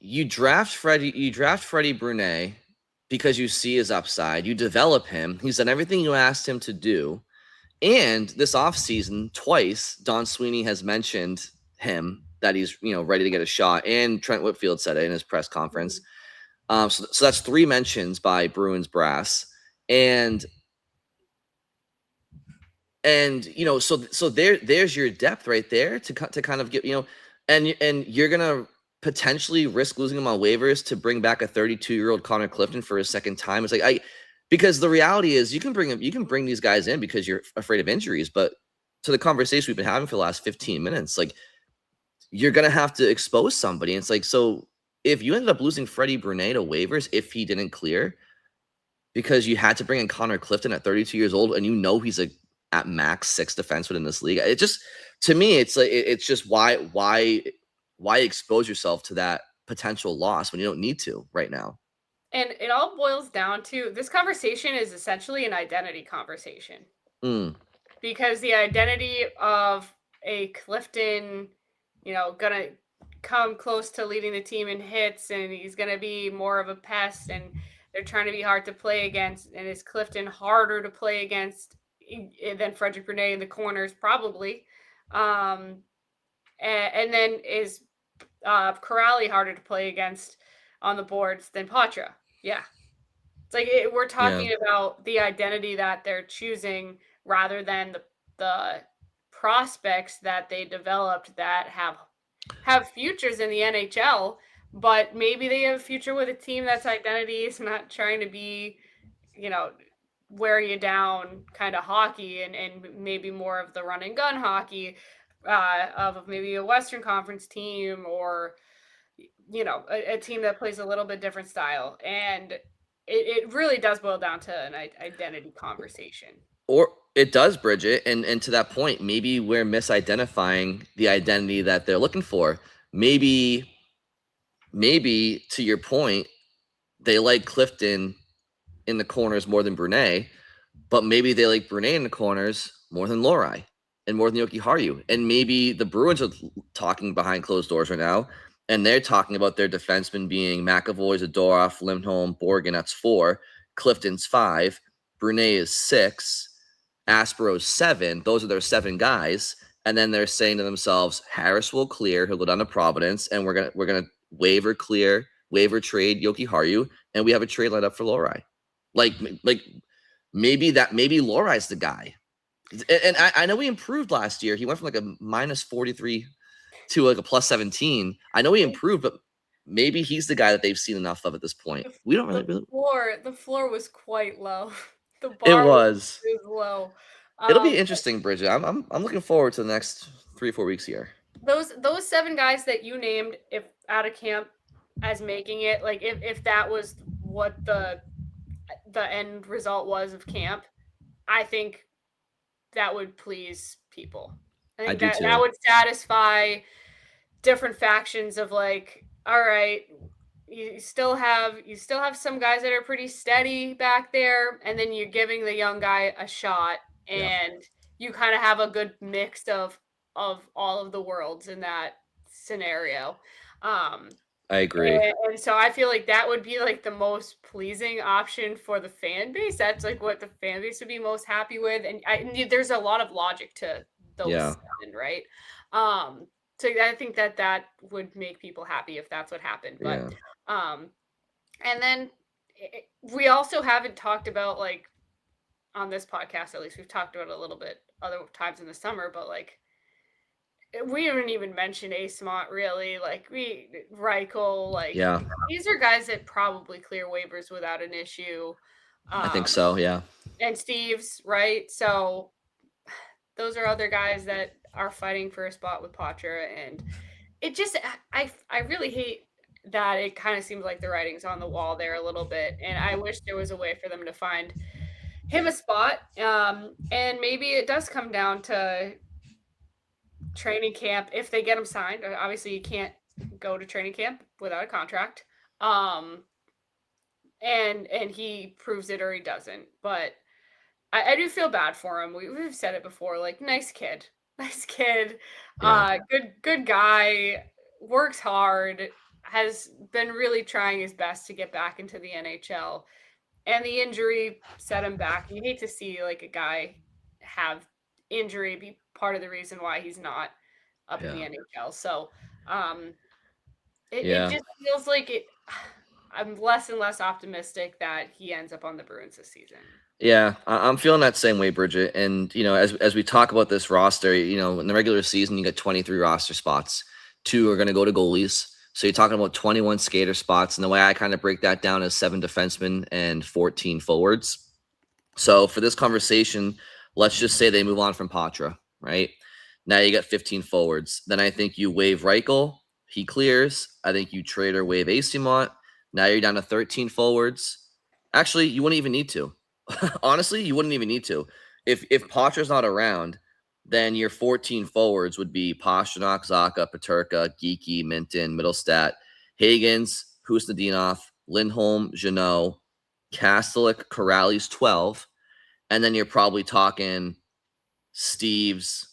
you draft Freddie Brunet because you see his upside. You develop him. He's done everything you asked him to do. And this offseason, twice, Don Sweeney has mentioned him, that he's ready to get a shot. And Trent Whitfield said it in his press conference. So that's 3 mentions by Bruins brass. And so there's your depth right there to kind of get, and you're gonna potentially risk losing him on waivers to bring back a 32-year-old Connor Clifton for his second time. It's like because the reality is you can bring these guys in because you're afraid of injuries, but to the conversation we've been having for the last 15 minutes, like, you're gonna have to expose somebody. And it's like, so if you ended up losing Freddie Brunet to waivers if he didn't clear, because you had to bring in Connor Clifton at 32 years old, and he's a at max 6 defensemen in this league. It just, to me, it's like it's just why expose yourself to that potential loss when you don't need to right now. And it all boils down to this conversation is essentially an identity conversation. Because the identity of a Clifton, gonna come close to leading the team in hits, and he's gonna be more of a pest, and they're trying to be hard to play against. And is Clifton harder to play against than Frederic Brunet in the corners? Probably. And then is Corrali harder to play against on the boards than Poitras? Yeah. It's like we're talking about the identity that they're choosing rather than the prospects that they developed that have futures in the NHL, but maybe they have a future with a team that's identity is not trying to be, wear you down kind of hockey and maybe more of the run and gun hockey of maybe a Western Conference team or a team that plays a little bit different style. And it really does boil down to an identity conversation. Or it does, Bridget, and to that point, maybe we're misidentifying the identity that they're looking for. Maybe to your point, they like Clifton in the corners more than Brunet, but maybe they like Brunet in the corners more than Lohrei and more than Jokiharju. And maybe the Bruins are talking behind closed doors right now, and they're talking about their defensemen being McAvoy, Zadorov, Lindholm, Borgen. That's 4. Clifton's 5. Brunet is 6. Aspero's 7. Those are their 7 guys. And then they're saying to themselves, Harris will clear. He'll go down to Providence, and we're gonna waiver trade Jokiharju, and we have a trade lined up for Lohrei. Like maybe Lohrai's the guy. And I know he improved last year. He went from like a minus 43 to like a plus 17. I know he improved, but maybe he's the guy that they've seen enough of at this point. We don't really. The floor was quite low. The bar was low. It'll be interesting, Bridget. I'm looking forward to the next 3-4 weeks here. Those 7 guys that you named, if out of camp as making it, like if that was what the end result was of camp, I think that would please people. I think that would satisfy different factions of like, all right, you still have some guys that are pretty steady back there, and then you're giving the young guy a shot, and you kind of have a good mix of all of the worlds in that scenario. I agree. And so I feel like that would be like the most pleasing option for the fan base. That's like what the fan base would be most happy with. And there's a lot of logic to those 7, right? So I think that would make people happy if that's what happened. But and then we also haven't talked about, like, on this podcast, at least we've talked about it a little bit other times in the summer, but like we haven't even mentioned Asemont really. Like Reichel, like these are guys that probably clear waivers without an issue. I think so, yeah. And Steves, right? So those are other guys that are fighting for a spot with Poitras, and it just I really hate that it kind of seems like the writing's on the wall there a little bit, and I wish there was a way for them to find him a spot. And maybe it does come down to training camp if they get him signed. Obviously, you can't go to training camp without a contract. And he proves it or he doesn't. But I do feel bad for him. We've said it before. Like, nice kid, good guy, works hard, has been really trying his best to get back into the NHL. And the injury set him back. You hate to see like a guy have injury be part of the reason why he's not up in the NHL. So it just feels like it. I'm less and less optimistic that he ends up on the Bruins this season. Yeah, I'm feeling that same way, Bridget. And, as we talk about this roster, in the regular season, you get 23 roster spots. 2 are going to go to goalies. So you're talking about 21 skater spots. And the way I kind of break that down is 7 defensemen and 14 forwards. So for this conversation, let's just say they move on from Poitras, right? Now you got 15 forwards. Then I think you waive Reichel. He clears. I think you trade or waive Asemont. Now you're down to 13 forwards. Actually, you wouldn't even need to. Honestly, you wouldn't even need to. if Poitras not around, then your 14 forwards would be Pastrnak, Zacha, Peterka, Geeky, Minton, Middlestat, Higgins, Husnadinov, Lindholm, Jeannot, Kastelik, Corrales 12, and then you're probably talking Steves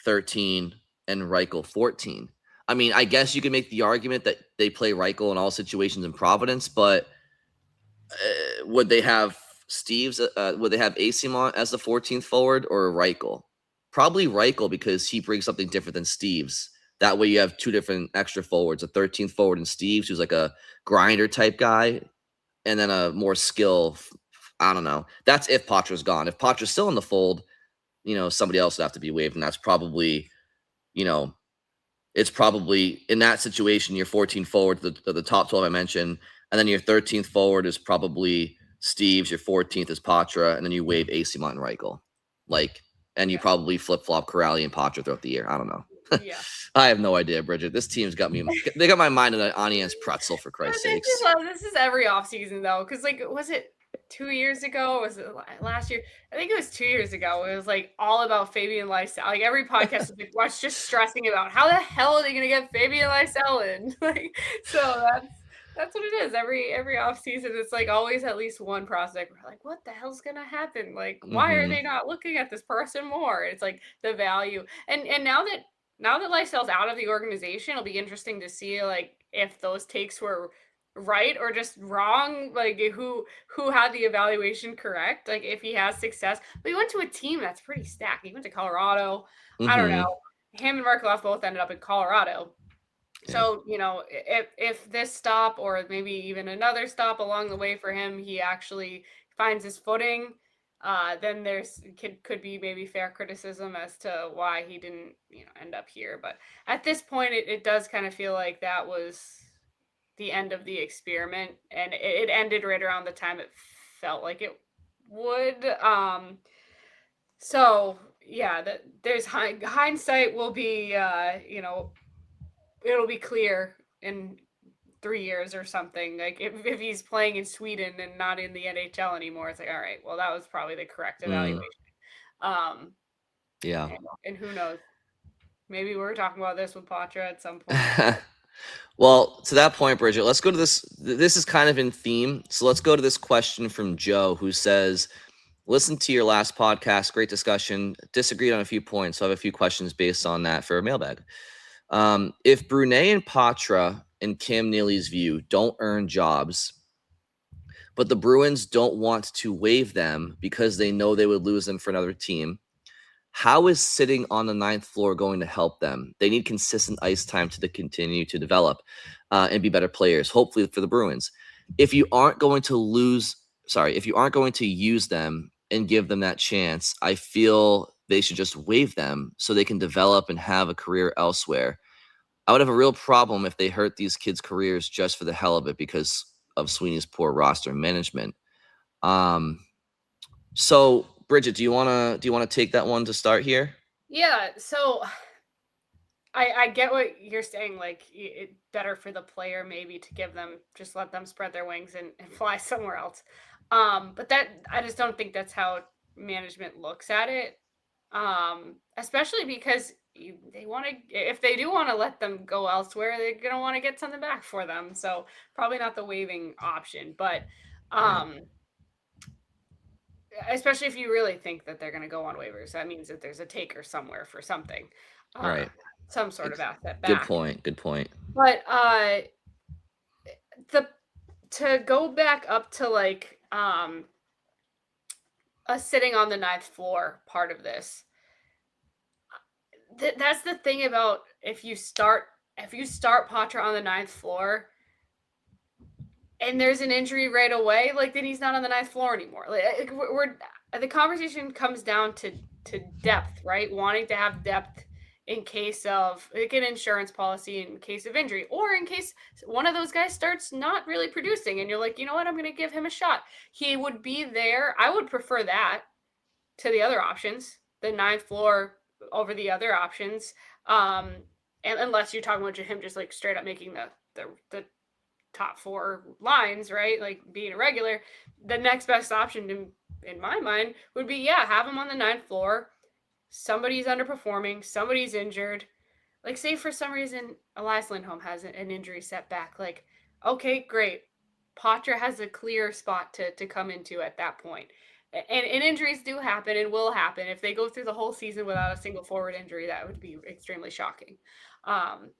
13 and Reichel 14. I mean, I guess you could make the argument that they play Reichel in all situations in Providence, but would they have Steves? Would they have Asimont as the 14th forward or Reichel? Probably Reichel because he brings something different than Steves. That way you have two different extra forwards, a 13th forward in Steves, who's like a grinder type guy, and then a more skill. I don't know. That's if Poitra's gone. If Poitra's still in the fold, somebody else would have to be waived, and that's probably, it's probably in that situation, your 14 forward, the top 12 I mentioned, and then your 13th forward is probably Steves, your 14th is Poitras, and then you waive Asimont and Reichel. And you probably flip-flop Corrali and Poitras throughout the year. I don't know. Yeah. I have no idea, Bridget. This team's got me. They got my mind in an onions pretzel, for Christ's sakes. This is every offseason, though, because, was it 2 years ago? Was it last year? I think it was 2 years ago. It was all about Fabian Lysell. Every podcast was just stressing about how the hell are they going to get Fabian Lysell in? So that's what it is. Every offseason, it's always at least one prospect. We're like, what the hell's going to happen? Why are they not looking at this person more? It's the value. And now that Lysell's out of the organization, it'll be interesting to see if those takes were right or just wrong, who had the evaluation correct, if he has success. But he went to a team that's pretty stacked. He went to Colorado. I don't know. Him and Markov both ended up in Colorado. Yeah. So, if this stop or maybe even another stop along the way for him, he actually finds his footing, then there's could be maybe fair criticism as to why he didn't, end up here. But at this point, it does kind of feel like that was the end of the experiment, and it ended right around the time it felt like it would. So yeah, there's hindsight will be, it'll be clear in 3 years or something. If he's playing in Sweden and not in the NHL anymore, it's all right, well, that was probably the correct evaluation. Yeah. And who knows? Maybe we're talking about this with Poitras at some point. Well, to that point, Bridget, let's go to this. This is kind of in theme. So let's go to this question from Joe, who says, listen to your last podcast. Great discussion. Disagreed on a few points. So I have a few questions based on that for a mailbag. If Bruin and Poitras, in Kim Neely's view, don't earn jobs, but the Bruins don't want to waive them because they know they would lose them for another team, how is sitting on the ninth floor going to help them? They need consistent ice time to continue to develop and be better players, hopefully for the Bruins. If you aren't going to use them and give them that chance, I feel they should just waive them so they can develop and have a career elsewhere. I would have a real problem if they hurt these kids' careers just for the hell of it because of Sweeney's poor roster management. So Bridget, do you want to take that one to start here? Yeah. So I get what you're saying. It's better for the player maybe to just let them spread their wings and fly somewhere else. But I just don't think that's how management looks at it. Especially because if they do want to let them go elsewhere, they're going to want to get something back for them. So probably not the waiving option, but, especially if you really think that they're going to go on waivers, that means that there's a taker somewhere for something, right? Some sort of asset back. Good point. But to go back up to a sitting on the ninth floor part of this, that's the thing about if you start Poitras on the ninth floor and there's an injury right away, then he's not on the ninth floor anymore. The conversation comes down to depth, right? Wanting to have depth in case of an insurance policy in case of injury, or in case one of those guys starts not really producing and you're like, you know what, I'm going to give him a shot. He would be there. I would prefer that to the other options, the ninth floor over the other options. And unless you're talking about him just straight up making the top four lines, right? Being a regular, the next best option in my mind, would be, yeah, have him on the 9th floor. Somebody's underperforming, somebody's injured. Like, say for some reason Elias Lindholm has an injury setback. Like, okay, great. Poitras has a clear spot to come into at that point. And injuries do happen and will happen. If they go through the whole season without a single forward injury, that would be extremely shocking.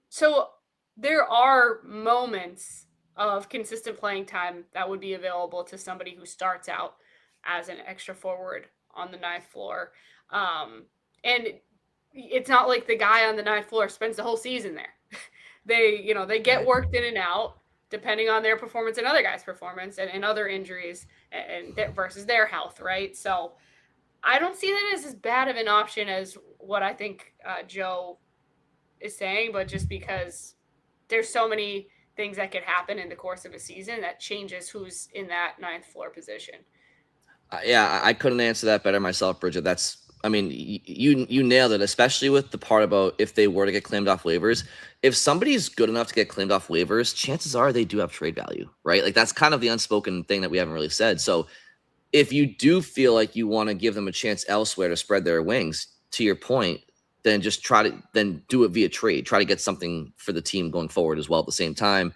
So there are moments of consistent playing time that would be available to somebody who starts out as an extra forward on the 9th floor. And it's not like the guy on the 9th floor spends the whole season there. They get worked in and out depending on their performance and other guys' performance and other injuries and versus their health, right? So I don't see that as bad of an option as what I think Joe is saying, but just because there's so many things that could happen in the course of a season that changes who's in that 9th floor position. Yeah, I couldn't answer that better myself, Bridget. I mean, you nailed it, especially with the part about if they were to get claimed off waivers. If somebody's good enough to get claimed off waivers, chances are they do have trade value, right? Like that's kind of the unspoken thing that we haven't really said. So if you do feel like you want to give them a chance elsewhere to spread their wings, to your point, then just then do it via trade. Try to get something for the team going forward as well at the same time.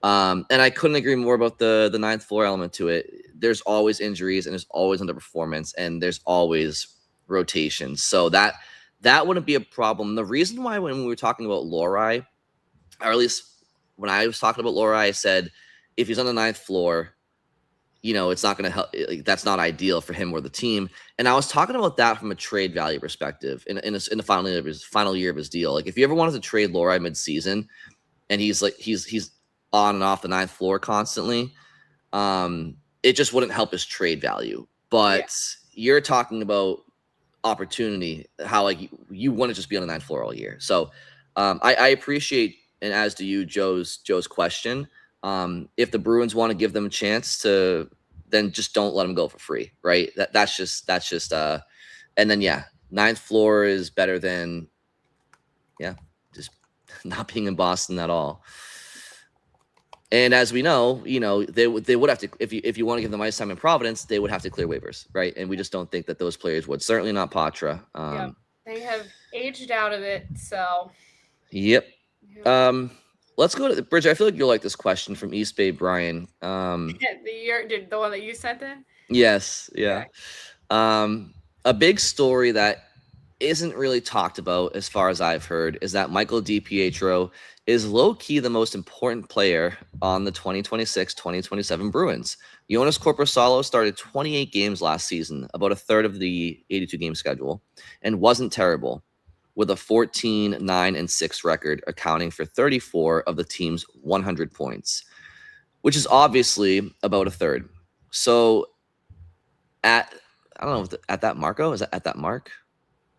And I couldn't agree more about the 9th floor element to it. There's always injuries and there's always underperformance and there's always rotations. So that wouldn't be a problem. The reason why when we were talking about Lohrei, or at least when I was talking about Lohrei, I said if he's on the 9th floor, it's not going to help. Like, that's not ideal for him or the team. And I was talking about that from a trade value perspective in the final year of his deal. Like if you ever wanted to trade Lohrei mid-season and he's on and off the 9th floor constantly, it just wouldn't help his trade value. But you're talking about opportunity, how like you want to just be on the 9th floor all year. So I appreciate, and as do you, Joe's question. If the Bruins want to give them a chance to, then just don't let them go for free, right? That's just and then 9th floor is better than just not being in Boston at all. And as we know, they would have to, if you want to give them ice time in Providence, they would have to clear waivers, right? And we just don't think that those players would. Certainly not Poitras. They have aged out of it, so. Yep. Let's go to Bridget. I feel like you'll like this question from East Bay Brian. The one that you sent in? Yes. Yeah. Okay. A big story that isn't really talked about, as far as I've heard, is that Michael DiPietro is low-key the most important player on the 2026-2027 Bruins. Joonas Korpisalo started 28 games last season, about a third of the 82-game schedule, and wasn't terrible, with a 14-9-6 record, accounting for 34 of the team's 100 points, which is obviously about a third. So I don't know, at that Marco? Is that at that mark?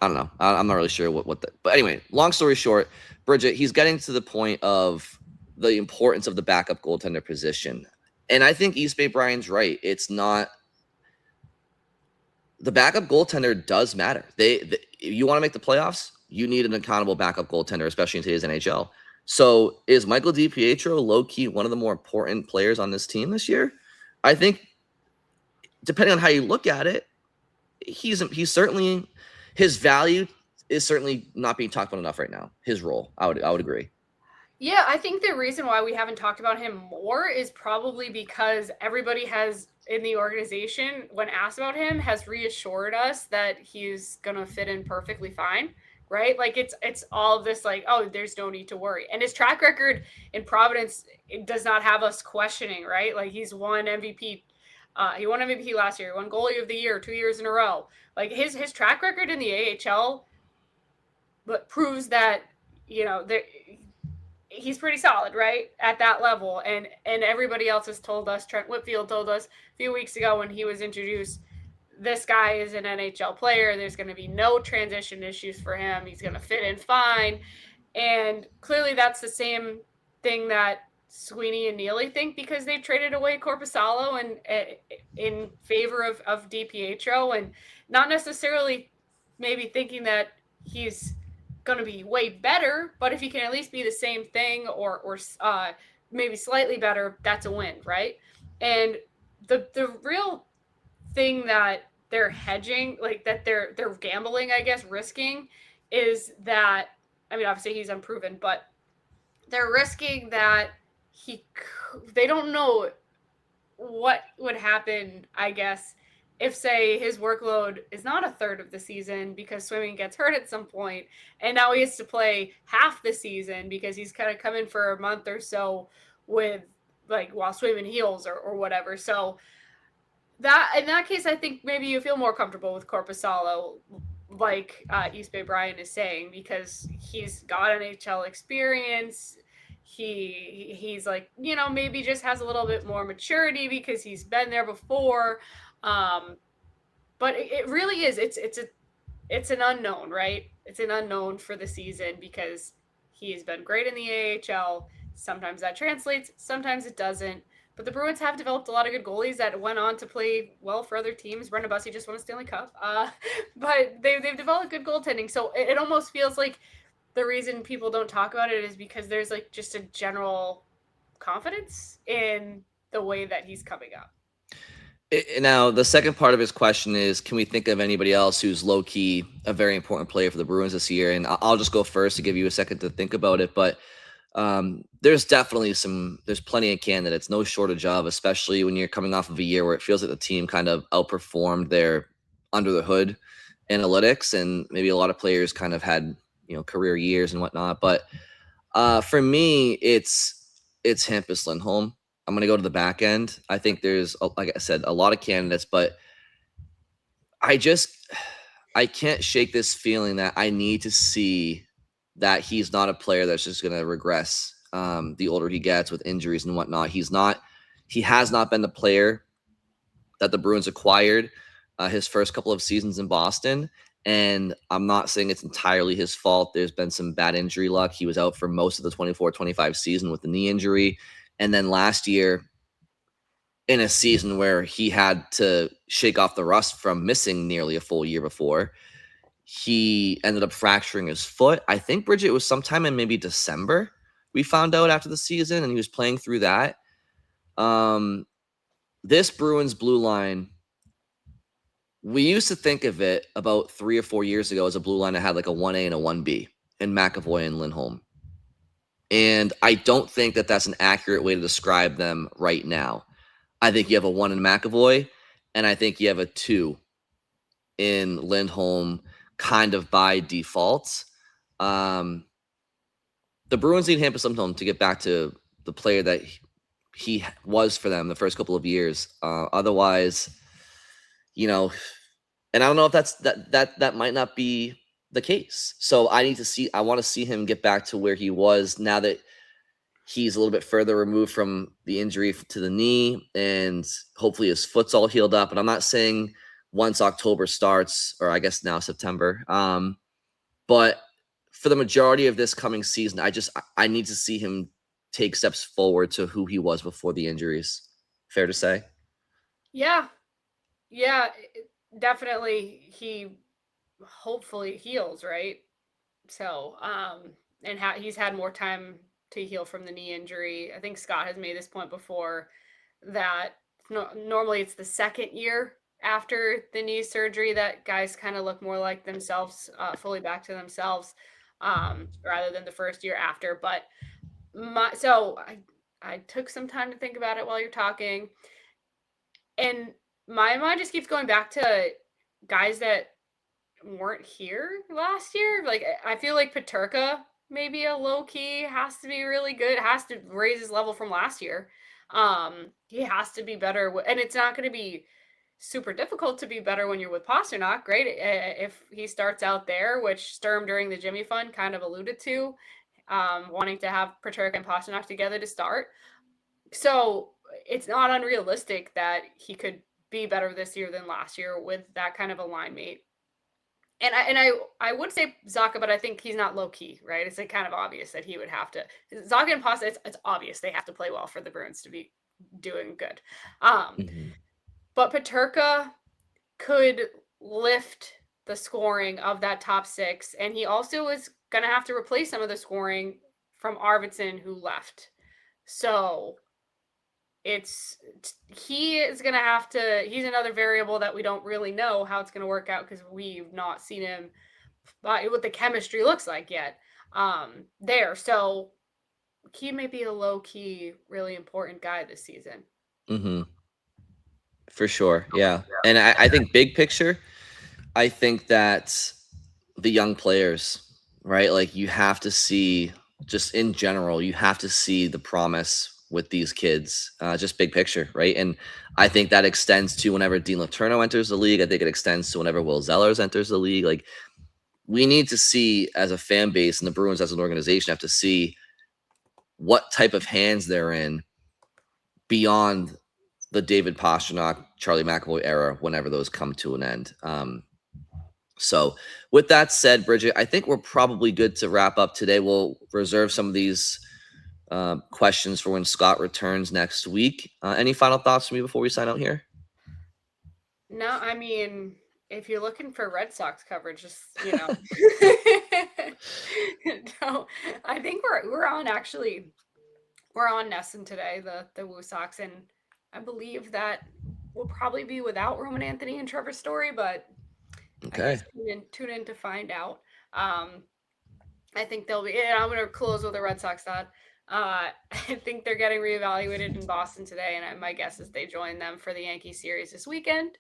I don't know. I'm not really sure but anyway, long story short, Bridget, he's getting to the point of the importance of the backup goaltender position. And I think East Bay Brian's right. It's not, the backup goaltender does matter. You want to make the playoffs, you need an accountable backup goaltender, especially in today's NHL. So is Michael DiPietro low-key one of the more important players on this team this year? I think, depending on how you look at it, he's certainly, his value is certainly not being talked about enough right now. His role, I would agree. Yeah, I think the reason why we haven't talked about him more is probably because everybody has in the organization, when asked about him, has reassured us that he's gonna fit in perfectly fine, right? Like it's all of this like, oh, there's no need to worry. And his track record in Providence, it does not have us questioning, right? Like he's won MVP. He won MVP last year. He won goalie of the year 2 years in a row. Like his track record in the AHL, but proves that he's pretty solid, right, at that level. And everybody else has told us. Trent Whitfield told us a few weeks ago when he was introduced, this guy is an NHL player. There's going to be no transition issues for him. He's going to fit in fine. And clearly that's the same thing that Sweeney and Neely think, because they've traded away Korpisalo and in favor of DiPietro, and not necessarily maybe thinking that he's going to be way better, but if he can at least be the same thing or maybe slightly better, that's a win, right? And the real thing that they're hedging, like that they're gambling, I guess, risking, is that, I mean, obviously he's unproven, but they're risking that they don't know what would happen, I guess, if, say, his workload is not a third of the season because swimming gets hurt at some point, and now he has to play half the season because he's kind of come in for a month or so with, like, while swimming heals or whatever. So that, in that case, I think maybe you feel more comfortable with Corpusalo, like East Bay Brian is saying, because he's got NHL experience. He's like, you know, maybe just has a little bit more maturity because he's been there before. But it really is. It's an unknown, right? It's an unknown for the season because he's been great in the AHL. Sometimes that translates, sometimes it doesn't. But the Bruins have developed a lot of good goalies that went on to play well for other teams. Brendan Bussey just won a Stanley Cup. But they've developed good goaltending. So it almost feels like the reason people don't talk about it is because there's like just a general confidence in the way that he's coming up. Now, the second part of his question is, can we think of anybody else who's low-key a very important player for the Bruins this year? And I'll just go first to give you a second to think about it. But there's definitely there's plenty of candidates, no shortage of, especially when you're coming off of a year where it feels like the team kind of outperformed their under the hood analytics, and maybe a lot of players kind of had, career years and whatnot. But for me, it's Hampus Lindholm. I'm going to go to the back end. I think there's, like I said, a lot of candidates, but I can't shake this feeling that I need to see that he's not a player that's just going to regress the older he gets with injuries and whatnot. He has not been the player that the Bruins acquired his first couple of seasons in Boston. And I'm not saying it's entirely his fault. There's been some bad injury luck. He was out for most of the 24-25 season with the knee injury. And then last year, in a season where he had to shake off the rust from missing nearly a full year before, he ended up fracturing his foot. I think, Bridget, it was sometime in maybe December we found out after the season, and he was playing through that. This Bruins blue line, we used to think of it about 3 or 4 years ago as a blue line that had like a 1A and a 1B in McAvoy and Lindholm. And I don't think that that's an accurate way to describe them right now. I think you have a 1 in McAvoy, and I think you have a 2 in Lindholm, kind of by default. The Bruins need Hampus Lindholm to get back to the player that he was for them the first couple of years. Otherwise, and I don't know if that might not be the case. So I want to see him get back to where he was now that he's a little bit further removed from the injury to the knee, and hopefully his foot's all healed up. And I'm not saying once October starts, or I guess now September, but for the majority of this coming season, I need to see him take steps forward to who he was before the injuries. Fair to say? Yeah, definitely. He hopefully heals, right? So, and he's had more time to heal from the knee injury. I think Scott has made this point before that normally it's the second year after the knee surgery that guys kind of look more like themselves, fully back to themselves, rather than the first year after. But I took some time to think about it while you're talking, and my mind just keeps going back to guys that weren't here last year. Like, I feel like Peterka, maybe a low key, has to be really good, has to raise his level from last year. He has to be better, and it's not going to be super difficult to be better when you're with Pasternak, right? If he starts out there, which Sturm during the Jimmy Fund kind of alluded to, wanting to have Peterka and Pasternak together to start. So it's not unrealistic that he could be better this year than last year with that kind of a line mate. And I would say Zacha, but I think he's not low key, right? It's like kind of obvious that he would have to. Zacha and Pasta, it's obvious they have to play well for the Bruins to be doing good. But Peterka could lift the scoring of that top 6, and he also is going to have to replace some of the scoring from Arvidsson, who left. So he is going to have to, he's another variable that we don't really know how it's going to work out because we've not seen him what the chemistry looks like yet there. So he may be a low-key, really important guy this season. Mm-hmm. For sure, yeah. And I think big picture, I think that the young players, right? Like you have to see, just in general, you have to see the promise with these kids, just big picture, right? And I think that extends to whenever Dean Letourneau enters the league. I think it extends to whenever Will Zellers enters the league. Like we need to see as a fan base and the Bruins as an organization have to see what type of hands they're in beyond the David Pastrnak, Charlie McAvoy era, whenever those come to an end. So with that said, Bridget, I think we're probably good to wrap up today. We'll reserve some of these questions for when Scott returns next week. Any final thoughts from you before we sign out here? No, I mean, if you're looking for Red Sox coverage, just, no, I think we're on NESN today, the Woo Sox, and I believe that we'll probably be without Roman Anthony and Trevor Story, but okay, I guess tune in to find out. I think they'll be. And I'm going to close with the Red Sox thought. I think they're getting reevaluated in Boston today, and my guess is they join them for the Yankee series this weekend.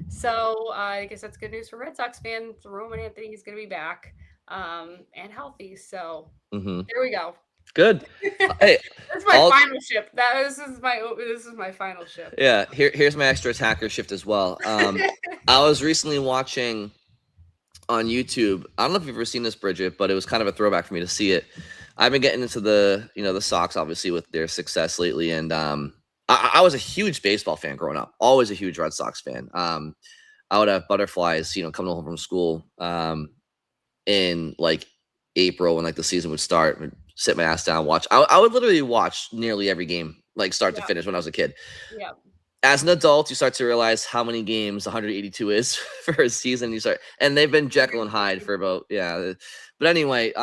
So I guess that's good news for Red Sox fans. Roman Anthony is going to be back and healthy. So there we go. Good. Hey, that's my final ship. This is my final ship. Yeah, here's my extra attacker shift as well. I was recently watching on YouTube. I don't know if you've ever seen this, Bridget, but it was kind of a throwback for me to see it. I've been getting into the Sox, obviously, with their success lately, and I was a huge baseball fan growing up. Always a huge Red Sox fan. I would have butterflies, coming home from school in like April when like the season would start. I'd sit my ass down, watch. I would literally watch nearly every game, like start to finish, when I was a kid. Yeah. As an adult, you start to realize how many games 182 is for a season. And they've been Jekyll and Hyde for about, But anyway,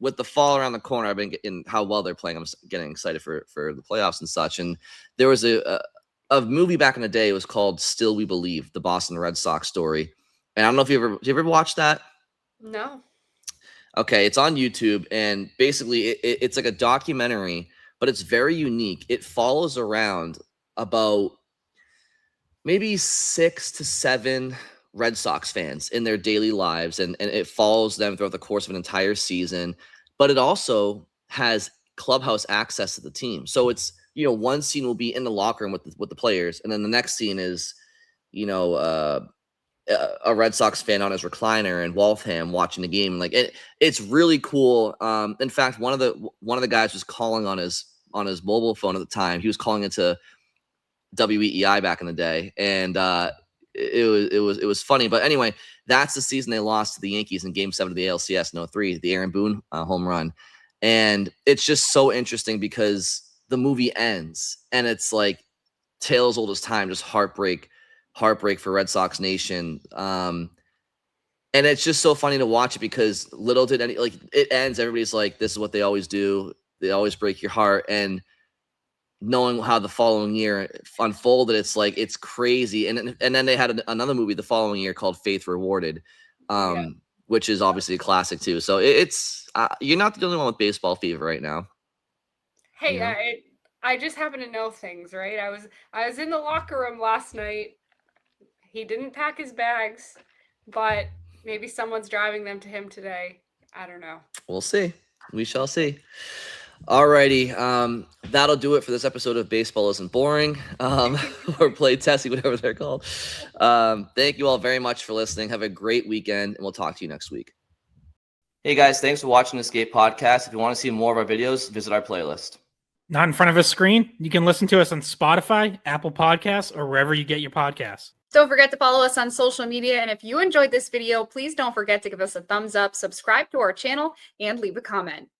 with the fall around the corner, I've been getting how well they're playing. I'm getting excited for the playoffs and such. And there was a movie back in the day. It was called Still We Believe, the Boston Red Sox story. And I don't know if you ever watched that? No. Okay, it's on YouTube, and basically it's like a documentary, but it's very unique. It follows around about maybe 6 to 7 Red Sox fans in their daily lives, and it follows them throughout the course of an entire season. But it also has clubhouse access to the team. So it's, one scene will be in the locker room with the players, and then the next scene is, a Red Sox fan on his recliner in Waltham watching the game. Like it's really cool. In fact, one of the guys was calling on his mobile phone at the time. He was calling into WEEI back in the day, and it was funny. But anyway, that's the season they lost to the Yankees in Game 7 of the ALCS in 03, the Aaron Boone home run. And it's just so interesting because the movie ends and it's like tales old as time, just heartbreak for Red Sox Nation. And it's just so funny to watch it because little did it ends. Everybody's like, this is what they always do. They always break your heart. And knowing how the following year unfolded, it's like, it's crazy. And then they had another movie the following year called Faith Rewarded, which is obviously a classic too. So it's you're not the only one with baseball fever right now. Hey, I just happen to know things, right? I was in the locker room last night. He didn't pack his bags, but maybe someone's driving them to him today. I don't know. We'll see. We shall see. Alrighty. That'll do it for this episode of Baseball Isn't Boring, or Play Tessie, whatever they're called. Thank you all very much for listening. Have a great weekend, and we'll talk to you next week. Hey guys, thanks for watching the Skate Podcast. If you want to see more of our videos, visit our playlist. Not in front of a screen? You can listen to us on Spotify, Apple Podcasts, or wherever you get your podcasts. Don't forget to follow us on social media. And if you enjoyed this video, please don't forget to give us a thumbs up, subscribe to our channel, and leave a comment.